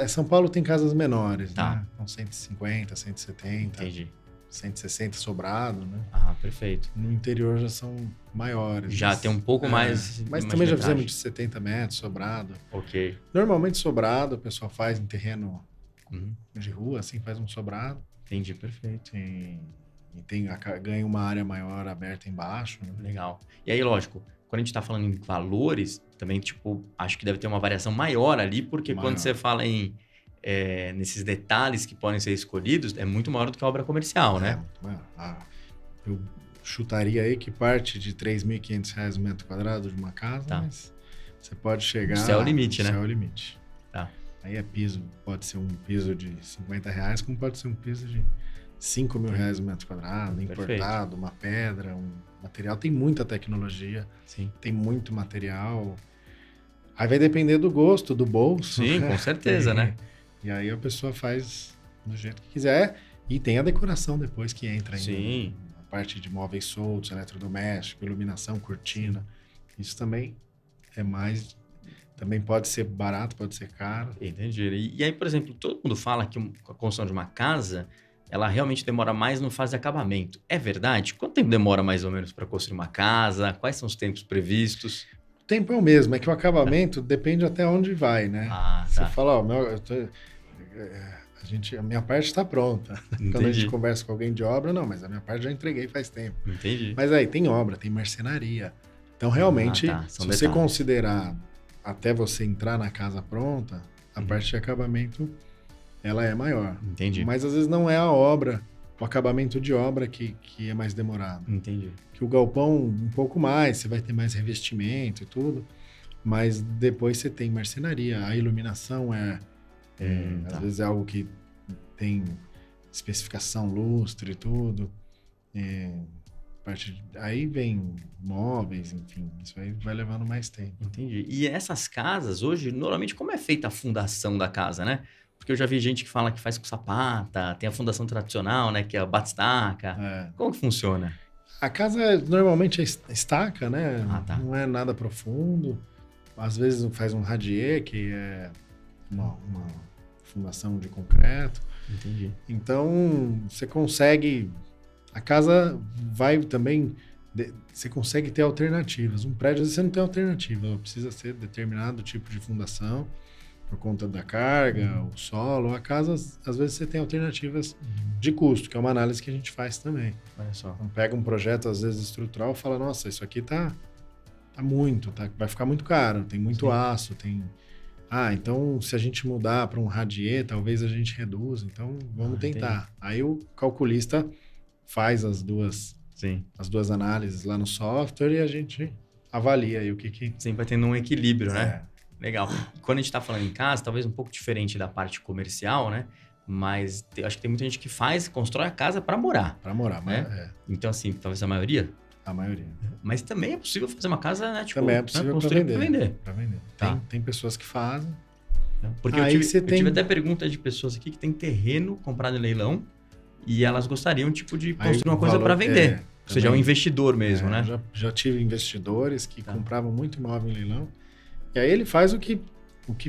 São Paulo tem casas menores, né? Então 150, 170. Entendi. 160 sobrado, né? Perfeito. No interior já são maiores. Já tem um pouco mais. Mas também já fizemos de 70 metros sobrado. Ok. Normalmente sobrado, o pessoal faz em terreno de rua, assim, faz um sobrado. Entendi, perfeito. E ganha uma área maior aberta embaixo. Né? Legal. E aí, lógico, quando a gente tá falando em valores, também, tipo, acho que deve ter uma variação maior ali, porque quando você fala em nesses detalhes que podem ser escolhidos, é muito maior do que a obra comercial, né? Eu chutaria aí que parte de R$ 3.500 o metro quadrado de uma casa, mas você pode chegar... O céu é o limite, né? O céu é o limite. Tá. Aí é piso, pode ser um piso de R$50, como pode ser um piso de R$5.000 o metro quadrado, importado, uma pedra, um material. Tem muita tecnologia, sim. Tem muito material. Aí vai depender do gosto, do bolso. Sim, com certeza, né? E aí a pessoa faz do jeito que quiser. E tem a decoração depois que entra ainda. Sim. A parte de móveis soltos, eletrodoméstico, iluminação, cortina. Isso também é mais... Também pode ser barato, pode ser caro. Entendi. E aí, por exemplo, todo mundo fala que a construção de uma casa ela realmente demora mais no fase de acabamento. É verdade? Quanto tempo demora mais ou menos para construir uma casa? Quais são os tempos previstos? O tempo é o mesmo, é que o acabamento depende até onde vai, né? Ah, Você tá. fala, ó, a minha parte está pronta. Quando a gente Entendi. conversa com alguém de obra, não, mas a minha parte já entreguei faz tempo. Entendi. Mas aí tem obra, tem marcenaria. Então, Ah, realmente, tá. se São você detalhes. considerar até você entrar na casa pronta, a parte de acabamento, ela é maior. Entendi. Mas às vezes não é a obra, o acabamento de obra que é mais demorado. Entendi. Que o galpão, um pouco mais, você vai ter mais revestimento e tudo, mas depois você tem marcenaria, a iluminação às Tá. vezes é algo que tem especificação, lustre e tudo. Aí vem móveis, enfim, isso aí vai levando mais tempo. Entendi. E essas casas, hoje, normalmente, como é feita a fundação da casa, né? Porque eu já vi gente que fala que faz com sapata, tem a fundação tradicional, né? Que é a batistaca. É. Como que funciona? A casa normalmente é estaca, né? Ah, tá. Não é nada profundo. Às vezes faz um radier, que é uma fundação de concreto. Entendi. Então, você consegue... A casa vai também... Você consegue ter alternativas. Um prédio, às vezes, você não tem alternativa. Precisa ser determinado tipo de fundação, por conta da carga, o solo. A casa, às vezes, você tem alternativas de custo, que é uma análise que a gente faz também. Olha só. Então, pega um projeto, às vezes, estrutural e fala, nossa, isso aqui tá muito, vai ficar muito caro, tem muito Sim. aço, tem... então se a gente mudar para um radier, talvez a gente reduza, então vamos tentar. Aí o calculista faz as duas análises lá no software e a gente avalia aí o que... Sempre vai tendo um equilíbrio, né? Legal. Quando a gente está falando em casa, talvez um pouco diferente da parte comercial, né? Mas acho que tem muita gente que constrói a casa para morar. Para morar, né? Então, assim, talvez a maioria. A maioria. Mas também é possível fazer uma casa, né? Tipo, também é possível construir para vender. Para vender. Tá. Tem pessoas que fazem. Porque eu tive até pergunta de pessoas aqui que tem terreno comprado em leilão e elas gostariam, tipo, de construir uma coisa para vender. Ou seja, é um investidor mesmo, né? Já tive investidores que compravam muito imóvel em leilão. E aí ele faz o que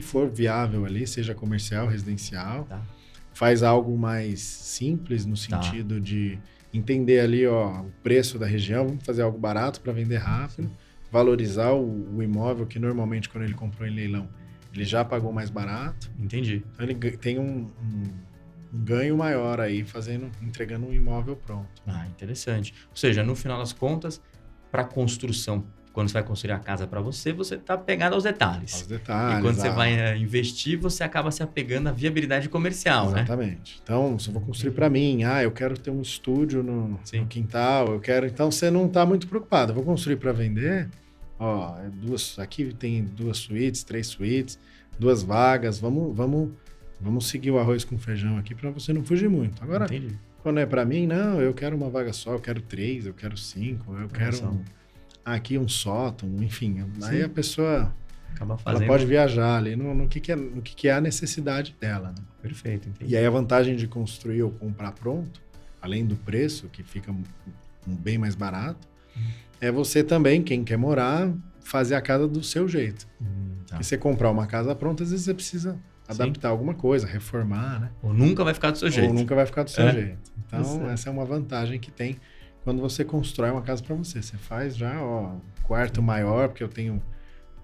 for viável ali, seja comercial, residencial. Tá. Faz algo mais simples no sentido de entender ali, ó, o preço da região, vamos fazer algo barato para vender rápido, valorizar o imóvel que normalmente quando ele comprou em leilão, ele já pagou mais barato. Entendi. Então ele tem um ganho maior aí entregando um imóvel pronto. Ah, interessante. Ou seja, no final das contas, para construção, quando você vai construir a casa para você está apegado aos detalhes. Aos detalhes. E quando você vai investir, você acaba se apegando à viabilidade comercial, Exatamente. Né? Então, se eu vou construir para mim, eu quero ter um estúdio no quintal, então você não está muito preocupado. Eu vou construir para vender, aqui tem 2 suítes, 3 suítes, 2 vagas, vamos seguir o arroz com feijão aqui para você não fugir muito. Agora, quando é para mim, não, eu quero uma vaga só, eu quero 3, eu quero 5, eu quero aqui um sótão, enfim. Aí a pessoa ela pode viajar ali no que é a necessidade dela. Né? Perfeito, entendi. E aí a vantagem de construir ou comprar pronto, além do preço, que fica bem mais barato, é você também, quem quer morar, fazer a casa do seu jeito. Porque você comprar uma casa pronta, às vezes você precisa adaptar alguma coisa, reformar, né? Ou nunca vai ficar do seu jeito. Jeito. Então, essa é uma vantagem que tem quando você constrói uma casa para você. Você faz já, quarto maior, porque eu tenho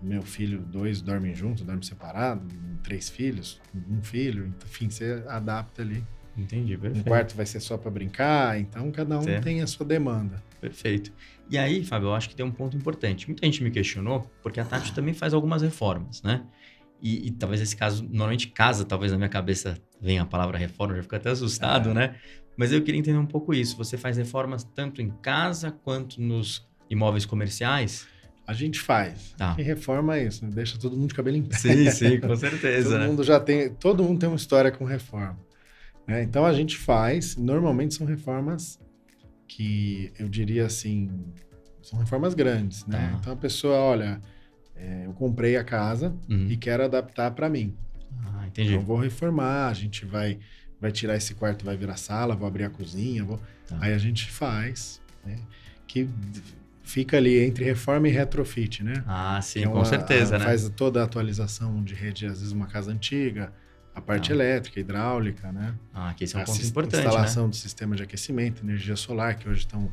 meu filho, 2 dormem juntos, dormem separado, 3 filhos, 1 filho, enfim, você adapta ali. Entendi, perfeito. Um quarto vai ser só para brincar, então cada um tem a sua demanda. Perfeito. E aí, Fábio, eu acho que tem um ponto importante. Muita gente me questionou, porque a Tati também faz algumas reformas, né? E talvez esse caso, normalmente casa, talvez na minha cabeça venha a palavra reforma, eu já fico até assustado, né? Mas eu queria entender um pouco isso. Você faz reformas tanto em casa quanto nos imóveis comerciais? A gente faz. E reforma é isso, né? Deixa todo mundo de cabelo em pé. Sim, com certeza. Todo mundo tem uma história com reforma. Né? Então a gente faz, normalmente são reformas que eu diria assim, são reformas grandes, né? Então a pessoa, olha, eu comprei a casa e quero adaptar para mim. Entendi. Então vou reformar, a gente vai tirar esse quarto, vai virar sala, vou abrir a cozinha, aí a gente faz, né? Que fica ali entre reforma e retrofit, né? Sim, com certeza, né? Faz toda a atualização de rede, às vezes uma casa antiga, a parte elétrica, hidráulica, né? Que esse é um ponto importante, instalação de sistema de aquecimento, energia solar, que hoje estão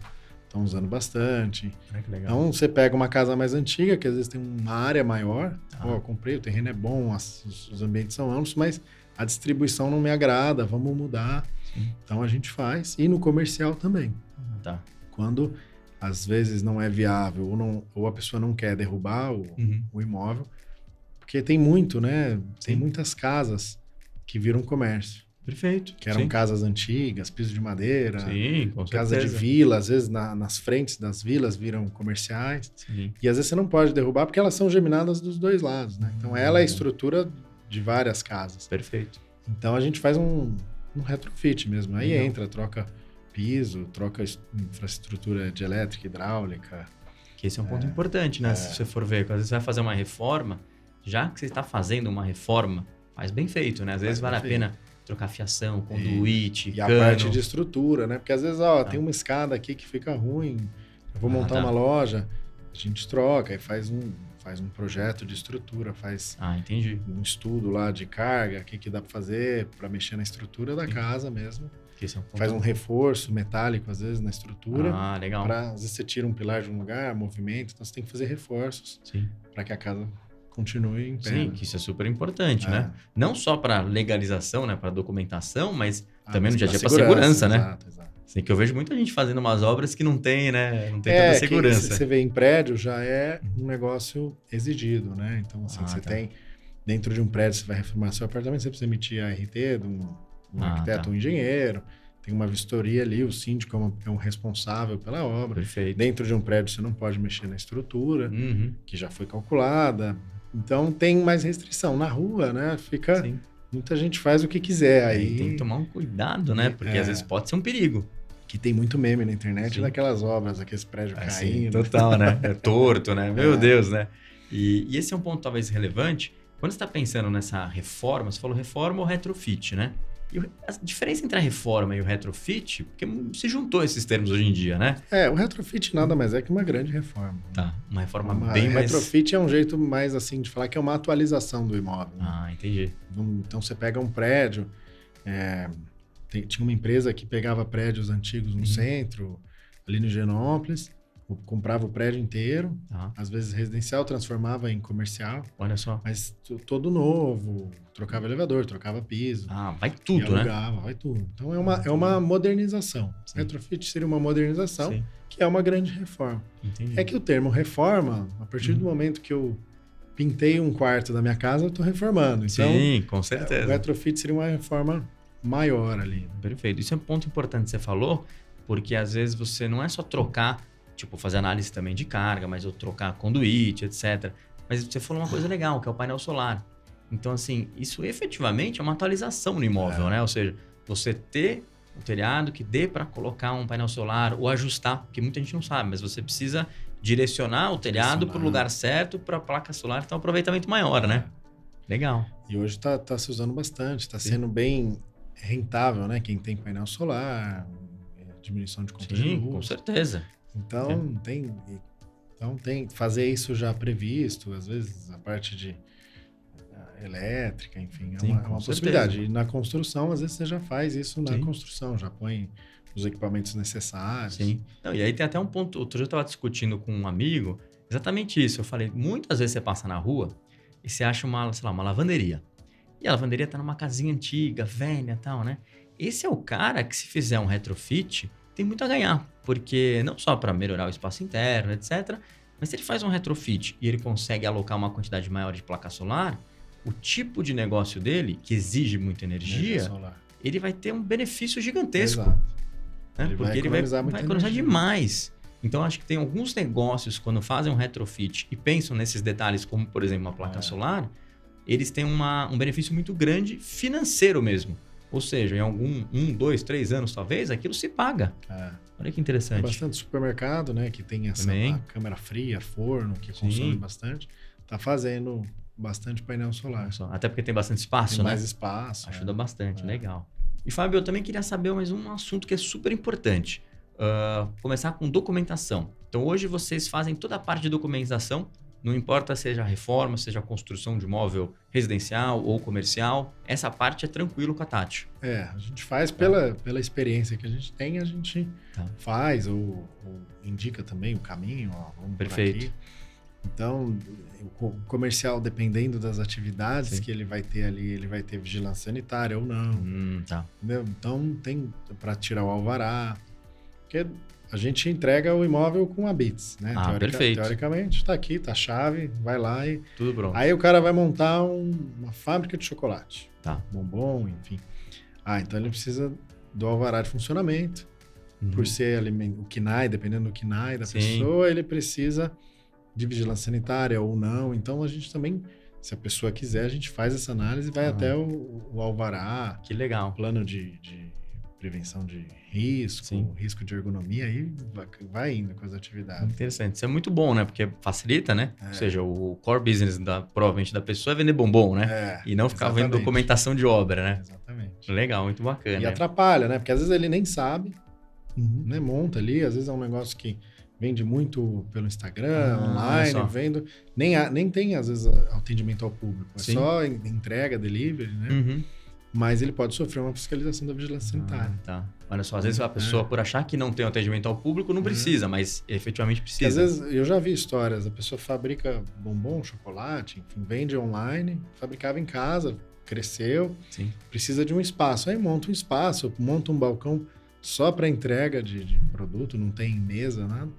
usando bastante. Que legal. Então, você pega uma casa mais antiga, que às vezes tem uma área maior. Eu comprei, o terreno é bom, os ambientes são amplos, mas a distribuição não me agrada, vamos mudar. Sim. Então, a gente faz. E no comercial também. Tá. Quando, às vezes, não é viável ou a pessoa não quer derrubar o imóvel, porque tem muito, né? Tem muitas casas que viram comércio. Perfeito. Que eram casas antigas, piso de madeira. Sim, com casa certeza. de vila, às vezes nas frentes das vilas viram comerciais. Sim. E às vezes você não pode derrubar porque elas são geminadas dos dois lados, né? Então ela é a estrutura de várias casas. Perfeito. Então a gente faz um retrofit mesmo. Aí entra, troca piso, troca infraestrutura de elétrica, hidráulica. Que esse é um ponto importante, né? Se você for ver, às vezes você vai fazer uma reforma, já que você está fazendo uma reforma, faz bem feito, né? Às vezes vale a pena trocar fiação, conduíte, e cano. a parte de estrutura, né? Porque às vezes, tem uma escada aqui que fica ruim, eu vou montar uma loja, a gente troca e faz um projeto de estrutura, faz entendi. um estudo lá de carga, o que dá para fazer para mexer na estrutura da casa mesmo. Faz um reforço metálico, às vezes, na estrutura. Legal. Às vezes você tira um pilar de um lugar, movimento, então você tem que fazer reforços para que a casa continue em pé. Sim, que isso é super importante, né? Não só para legalização, né? Para documentação, mas também no dia a dia para segurança, né? Exato. Assim, que eu vejo muita gente fazendo umas obras que não tem, né? Não tem tanta segurança. Você vê em prédio, já é um negócio exigido, né? Então, assim, você tem... Dentro de um prédio, você vai reformar seu apartamento, você precisa emitir a RT de um arquiteto ou um engenheiro. Tem uma vistoria ali, o síndico é um responsável pela obra. Perfeito. Dentro de um prédio, você não pode mexer na estrutura, que já foi calculada. Então, tem mais restrição. Na rua, né? Muita gente faz o que quiser. Aí tem que tomar um cuidado, né? Porque às vezes pode ser um perigo. Que tem muito meme na internet daquelas obras, aqueles prédios caindo. Total, né? É torto, né? Meu Deus, né? E esse é um ponto talvez relevante. Quando você está pensando nessa reforma, você falou reforma ou retrofit, né? E a diferença entre a reforma e o retrofit, porque se juntou esses termos hoje em dia, né? O retrofit nada mais é que uma grande reforma. Uma reforma bem mais... Retrofit é um jeito mais assim de falar que é uma atualização do imóvel. Né? Entendi. Então você pega um prédio, tinha uma empresa que pegava prédios antigos no centro, ali no Higienópolis, comprava o prédio inteiro, às vezes residencial, transformava em comercial. Olha só. Mas todo novo, trocava elevador, trocava piso. Vai tudo, alugava, vai tudo. Então é uma modernização. Sim. Retrofit seria uma modernização, que é uma grande reforma. Entendi. É que o termo reforma, a partir do momento que eu pintei um quarto da minha casa, eu estou reformando. Então, sim, com certeza. O retrofit seria uma reforma maior ali. Perfeito. Isso é um ponto importante que você falou, porque às vezes você não é só trocar, fazer análise também de carga, mas eu trocar conduíte, etc. Mas você falou uma coisa legal, que é o painel solar. Então, assim, isso efetivamente é uma atualização no imóvel, né? Ou seja, você ter um telhado que dê para colocar um painel solar ou ajustar, porque muita gente não sabe, mas você precisa direcionar o telhado para o lugar certo para a placa solar ter um aproveitamento maior, né? Legal. E hoje tá se usando bastante, está sendo bem rentável, né? Quem tem painel solar, diminuição de conta de luz. Sim, com certeza. Então, tem fazer isso já previsto, às vezes a parte de elétrica, enfim, é uma possibilidade. E na construção, às vezes você já faz isso na construção, já põe os equipamentos necessários. Sim. Não, e aí tem até um ponto, outro dia eu estava discutindo com um amigo, exatamente isso. Eu falei, muitas vezes você passa na rua e você acha uma lavanderia. E a lavanderia está numa casinha antiga, velha e tal, né? Esse é o cara que, se fizer um retrofit, tem muito a ganhar, porque não só para melhorar o espaço interno, etc., mas se ele faz um retrofit e ele consegue alocar uma quantidade maior de placa solar, o tipo de negócio dele, que exige muita energia ele vai ter um benefício gigantesco. Exato. Né? Porque ele vai economizar demais. Então, acho que tem alguns negócios, quando fazem um retrofit e pensam nesses detalhes, como, por exemplo, uma placa solar, eles têm um benefício muito grande financeiro mesmo. Ou seja, em 1, 2, 3 anos, talvez, aquilo se paga. Olha que interessante. Tem bastante supermercado, né? Que tem essa câmera fria, forno, que consome bastante. Tá fazendo bastante painel solar. Até porque tem bastante espaço, tem né? mais espaço. Ajuda bastante, legal. E, Fábio, eu também queria saber mais um assunto que é super importante. Começar com documentação. Então, hoje vocês fazem toda a parte de documentação não importa seja reforma, seja construção de imóvel residencial ou comercial, essa parte é tranquilo com a Tati. A gente faz pela experiência que a gente tem, a gente faz ou indica também o caminho, ó, vamos Perfeito. por aqui. Então, o comercial, dependendo das atividades que ele vai ter ali, ele vai ter vigilância sanitária ou não. Entendeu? Então, tem para tirar o alvará, porque a gente entrega o imóvel com a Bits, né? Perfeito. Teoricamente, está aqui, tá a chave, vai lá e... Tudo pronto. Aí o cara vai montar uma fábrica de chocolate. Tá. Bombom, enfim. Então ele precisa do alvará de funcionamento. Por ser o KNAI, dependendo do KNAI da pessoa, ele precisa de vigilância sanitária ou não. Então a gente também, se a pessoa quiser, a gente faz essa análise e vai até o alvará. Que legal. Plano de prevenção de risco, risco de ergonomia, aí vai indo com as atividades. Interessante. Isso é muito bom, né? Porque facilita, né? Ou seja, o core business, provavelmente, da pessoa é vender bombom, né? E não ficar vendo documentação de obra, né? Exatamente. Legal, muito bacana. E atrapalha, né? Porque às vezes ele nem sabe, né? Monta ali, às vezes é um negócio que vende muito pelo Instagram, online, vendo. Nem tem, às vezes, atendimento ao público. É só entrega, delivery, né? Mas ele pode sofrer uma fiscalização da vigilância sanitária. Olha só, às vezes a pessoa, por achar que não tem um atendimento ao público, não precisa, mas efetivamente precisa. Às vezes, eu já vi histórias, a pessoa fabrica bombom, chocolate, enfim, vende online, fabricava em casa, cresceu, precisa de um espaço. Aí monta um espaço, monta um balcão só para entrega de produto, não tem mesa, nada.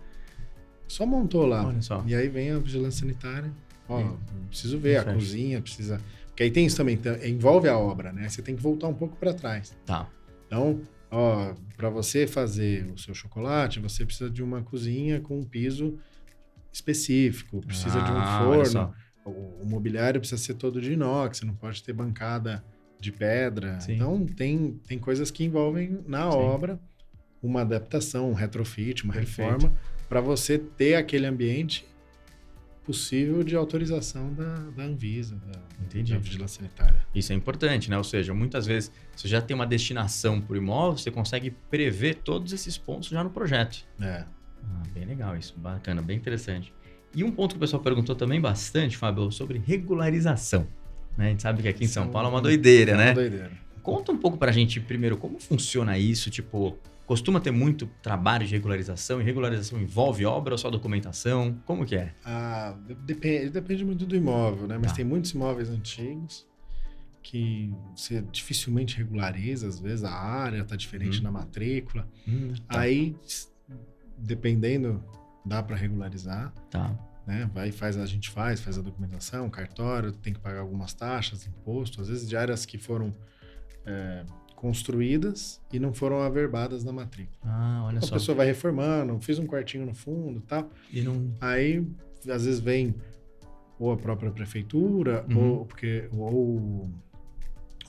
Só montou lá. Olha só. E aí vem a vigilância sanitária. Preciso ver, a cozinha precisa... Porque aí tem isso também, envolve a obra, né? Você tem que voltar um pouco para trás. Então, para você fazer o seu chocolate, você precisa de uma cozinha com um piso específico, precisa de um forno. O mobiliário precisa ser todo de inox, você não pode ter bancada de pedra. Então, tem coisas que envolvem na obra uma adaptação, um retrofit, uma reforma, para você ter aquele ambiente possível de autorização da Anvisa, da Vigilância Sanitária. Isso é importante, né? Ou seja, muitas vezes você já tem uma destinação para o imóvel, você consegue prever todos esses pontos já no projeto. Bem legal isso, bacana, bem interessante. E um ponto que o pessoal perguntou também bastante, Fábio, sobre regularização. Né? A gente sabe que aqui em São Paulo é uma doideira, né? Conta um pouco para a gente, primeiro, como funciona isso, tipo... Costuma ter muito trabalho de regularização, e regularização envolve obra ou só documentação? Como que é? Depende muito do imóvel, né? Mas tem muitos imóveis antigos que você dificilmente regulariza, às vezes a área está diferente na matrícula. Aí, dependendo, dá para regularizar. Né? A gente faz a documentação, cartório, tem que pagar algumas taxas, imposto, às vezes de áreas que foram... construídas e não foram averbadas na matrícula. Olha só. A pessoa vai reformando, fiz um quartinho no fundo e tal. Aí, às vezes, vem ou a própria prefeitura, ou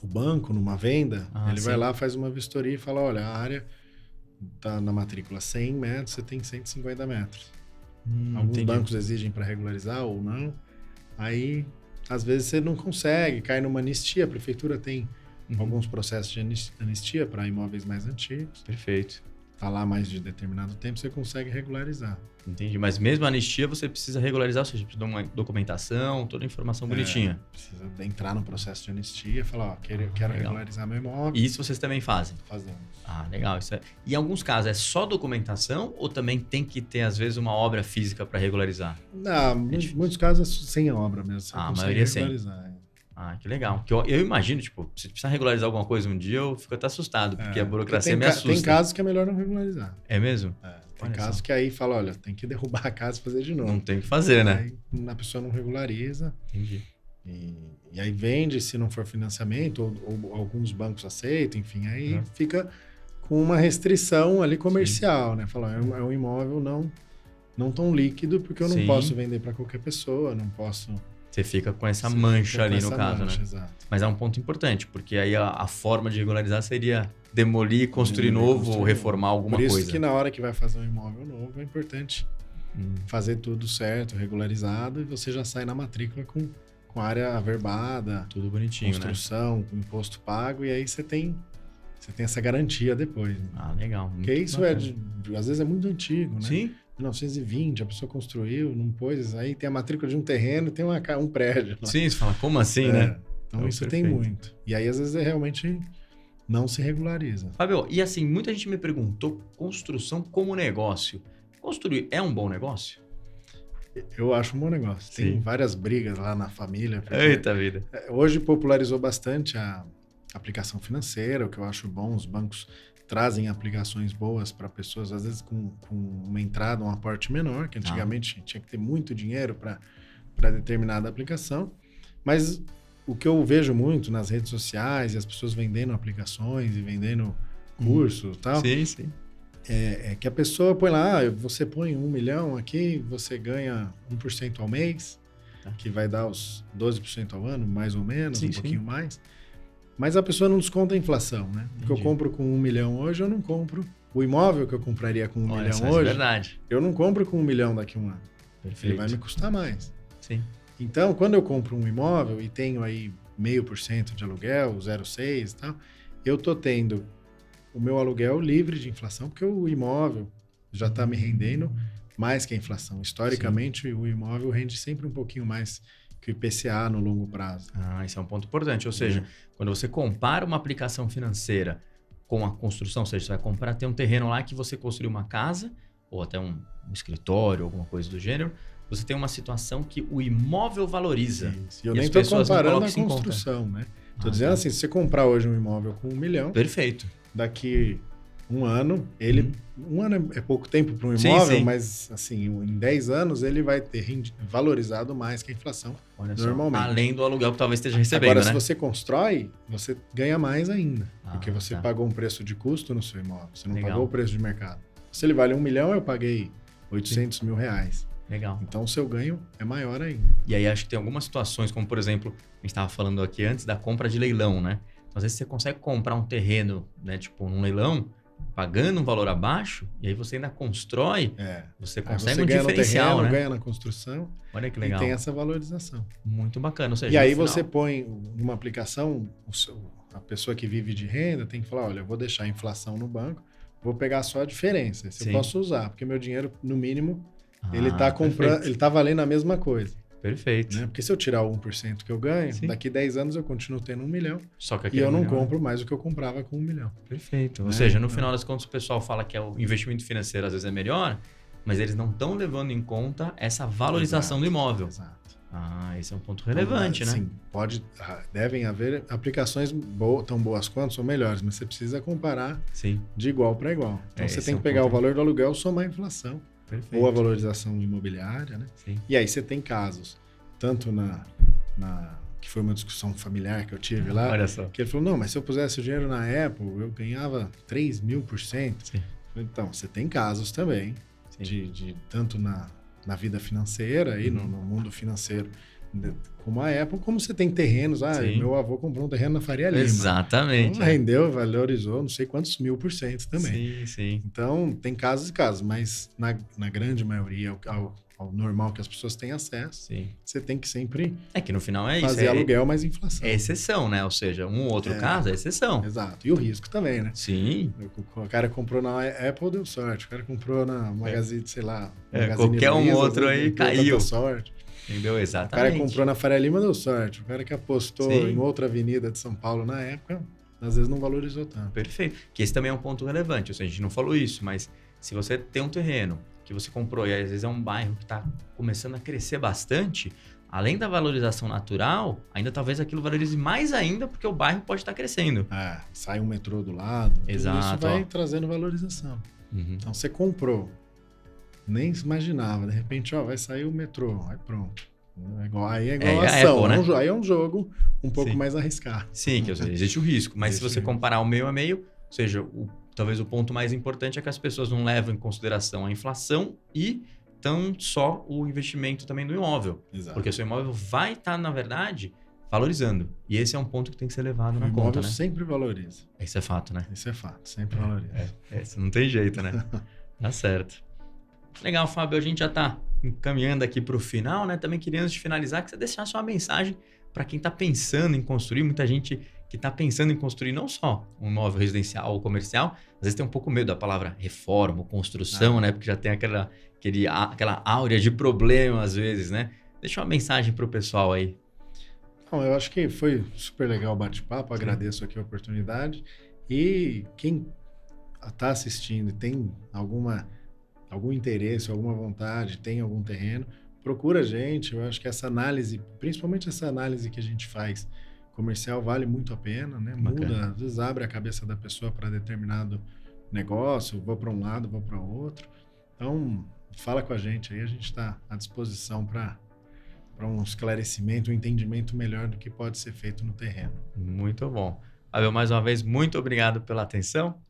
o banco, numa venda, ele vai lá, faz uma vistoria e fala, olha, a área está na matrícula 100 metros, você tem 150 metros. Alguns bancos exigem para regularizar ou não. Aí, às vezes, você não consegue, cai numa anistia, a prefeitura tem alguns processos de anistia para imóveis mais antigos. Perfeito. Está lá mais de determinado tempo, você consegue regularizar. Entendi. Mas mesmo a anistia, você precisa regularizar, ou seja, precisa de uma documentação, toda a informação bonitinha. Precisa entrar no processo de anistia e falar, quero regularizar meu imóvel. E isso vocês também fazem? Fazemos. Legal. Isso e em alguns casos é só documentação ou também tem que ter, às vezes, uma obra física para regularizar? Não, em muitos casos é sem obra mesmo. Você a maioria regularizar. Que legal. Porque eu imagino, tipo, se precisar regularizar alguma coisa um dia, eu fico até assustado, porque a burocracia me assusta. Tem casos que é melhor não regularizar. É mesmo? Tem casos que aí fala, olha, tem que derrubar a casa e fazer de novo. Não tem o que fazer, né? Aí a pessoa não regulariza. Entendi. E aí vende, se não for financiamento, ou alguns bancos aceitam, enfim, aí fica com uma restrição ali comercial, né? Fala, é um imóvel não tão líquido, porque eu não posso vender para qualquer pessoa, não posso... Você fica com essa mancha ali no caso, né? Exato. Mas é um ponto importante, porque aí a forma de regularizar seria demolir, construir novo ou reformar alguma coisa. Por isso que na hora que vai fazer um imóvel novo, é importante fazer tudo certo, regularizado, e você já sai na matrícula com área averbada. Tudo bonitinho, construção, com imposto pago, e aí você tem essa garantia depois. Né? Legal. Porque isso às vezes é muito antigo, né? Sim. 1920, a pessoa construiu, não pôs, aí tem a matrícula de um terreno, tem um prédio. Lá. Sim, você fala, como assim, né? Então isso tem muito. E aí, às vezes, realmente não se regulariza. Fábio, e assim, muita gente me perguntou construção como negócio. Construir é um bom negócio? Eu acho um bom negócio. Sim. Tem várias brigas lá na família. Eita vida. Hoje popularizou bastante a aplicação financeira, o que eu acho bom. Os bancos trazem aplicações boas para pessoas, às vezes com uma entrada, um aporte menor, que antigamente tinha que ter muito dinheiro para determinada aplicação. Mas o que eu vejo muito nas redes sociais, e as pessoas vendendo aplicações e vendendo cursos e tal, Sim. É que a pessoa põe lá, você põe 1 milhão aqui, você ganha 1% ao mês, que vai dar os 12% ao ano, mais ou menos, pouquinho mais. Mas a pessoa não desconta a inflação, né? O que eu compro com 1 milhão hoje, eu não compro. O imóvel que eu compraria com 1 milhão hoje, é verdade. Eu não compro com 1 milhão daqui a um ano. Perfeito. Ele vai me custar mais. Sim. Então, quando eu compro um imóvel e tenho aí 0,5% de aluguel, 0,6% e tal, eu tô tendo o meu aluguel livre de inflação, porque o imóvel já está me rendendo mais que a inflação. Historicamente, o imóvel rende sempre um pouquinho mais que o IPCA no longo prazo. Esse é um ponto importante. Ou seja, quando você compara uma aplicação financeira com a construção, ou seja, você vai comprar, tem um terreno lá que você construiu uma casa, ou até um escritório, alguma coisa do gênero, você tem uma situação que o imóvel valoriza. Isso. E eu nem estou comparando a construção, né? Estou dizendo assim, se você comprar hoje um imóvel com 1 milhão... Perfeito. Daqui um ano, um ano é pouco tempo para um imóvel, mas assim, em 10 anos ele vai ter valorizado mais que a inflação. Olha normalmente. Só, além do aluguel que talvez esteja recebendo, Agora, né? se você constrói, você ganha mais ainda, porque você pagou um preço de custo no seu imóvel, você não pagou o preço de mercado. Se ele vale 1 milhão, eu paguei 800 mil reais. Legal. Então, o seu ganho é maior ainda. E aí, acho que tem algumas situações, como por exemplo, a gente estava falando aqui antes da compra de leilão, né? Às vezes você consegue comprar um terreno, né, tipo num leilão, pagando um valor abaixo, e aí você ainda constrói, você consegue um diferencial, terreno, né? Ganha na construção. Olha que legal. E tem essa valorização. Muito bacana. Ou seja, e aí você põe numa aplicação, a pessoa que vive de renda tem que falar, olha, eu vou deixar a inflação no banco, vou pegar só a diferença, se eu posso usar, porque meu dinheiro, no mínimo, ele está comprando, ele está valendo a mesma coisa. Perfeito. Né? Porque se eu tirar o 1% que eu ganho, daqui 10 anos eu continuo tendo 1 milhão. Só que e eu não compro mais o que eu comprava com 1 milhão. Perfeito. Ou seja, no final das contas, o pessoal fala que o investimento financeiro às vezes é melhor, mas eles não estão levando em conta essa valorização do imóvel. Exato. Esse é um ponto relevante, né? Sim, devem haver aplicações tão boas quanto, ou melhores, mas você precisa comparar de igual para igual. Então você tem que pegar o valor do aluguel, somar a inflação. Perfeito. Ou a valorização imobiliária, né? Sim. E aí você tem casos, tanto que foi uma discussão familiar que eu tive lá, Olha só. que ele falou, não, mas se eu pusesse o dinheiro na Apple, eu ganhava 3.000%. Então, você tem casos também, de tanto na vida financeira e no mundo financeiro, como a Apple, como você tem terrenos. Meu avô comprou um terreno na Faria Lima. Exatamente. Então, rendeu, valorizou não sei quantos 1000% também. Sim. Então, tem casos e casos, mas na grande maioria, ao normal que as pessoas têm acesso, você tem que sempre que no final é fazer aluguel mais inflação. É exceção, né? Ou seja, um ou outro caso é exceção. Exato. E o risco também, né? Sim. O cara comprou na Apple, deu sorte. O cara comprou na Magazine, sei lá. Qualquer Luiza, outro aí caiu. Sorte. Entendeu? Exatamente. O cara comprou na Faria Lima, deu sorte. O cara que apostou em outra avenida de São Paulo na época, às vezes não valorizou tanto. Perfeito. Que esse também é um ponto relevante. Ou seja, a gente não falou isso, mas se você tem um terreno que você comprou e às vezes é um bairro que está começando a crescer bastante, além da valorização natural, ainda talvez aquilo valorize mais ainda porque o bairro pode estar crescendo. Sai um metrô do lado. Exato. Isso vai trazendo valorização. Então você comprou, nem imaginava, de repente, vai sair o metrô, aí pronto. Aí é igual a ação, Apple, né? Aí é um jogo um pouco mais arriscado. Sim, que existe o risco, mas se você comparar o meio a meio, ou seja, talvez o ponto mais importante é que as pessoas não levam em consideração a inflação e tão só o investimento também do imóvel. Exato. Porque o seu imóvel vai estar, na verdade, valorizando. E esse é um ponto que tem que ser levado na conta, né? O imóvel sempre valoriza. Isso é fato, né? Isso é fato, sempre valoriza. Isso não tem jeito, né? Tá certo. Legal, Fábio, a gente já está encaminhando aqui para o final, né? Também queria, antes de finalizar, que você deixasse uma mensagem para quem está pensando em construir. Muita gente que está pensando em construir não só um imóvel residencial ou comercial, às vezes tem um pouco medo da palavra reforma ou construção, né? Porque já tem aquela áurea de problema às vezes, né? Deixa uma mensagem para o pessoal aí. Bom, eu acho que foi super legal o bate-papo, agradeço aqui a oportunidade. E quem está assistindo e tem algum interesse, alguma vontade, tem algum terreno, procura a gente. Eu acho que essa análise, principalmente essa análise que a gente faz comercial, vale muito a pena, né? Muda, às vezes abre a cabeça da pessoa para determinado negócio, vou para um lado, vou para outro. Então, fala com a gente aí, a gente está à disposição para um esclarecimento, um entendimento melhor do que pode ser feito no terreno. Muito bom. Abel, mais uma vez, muito obrigado pela atenção.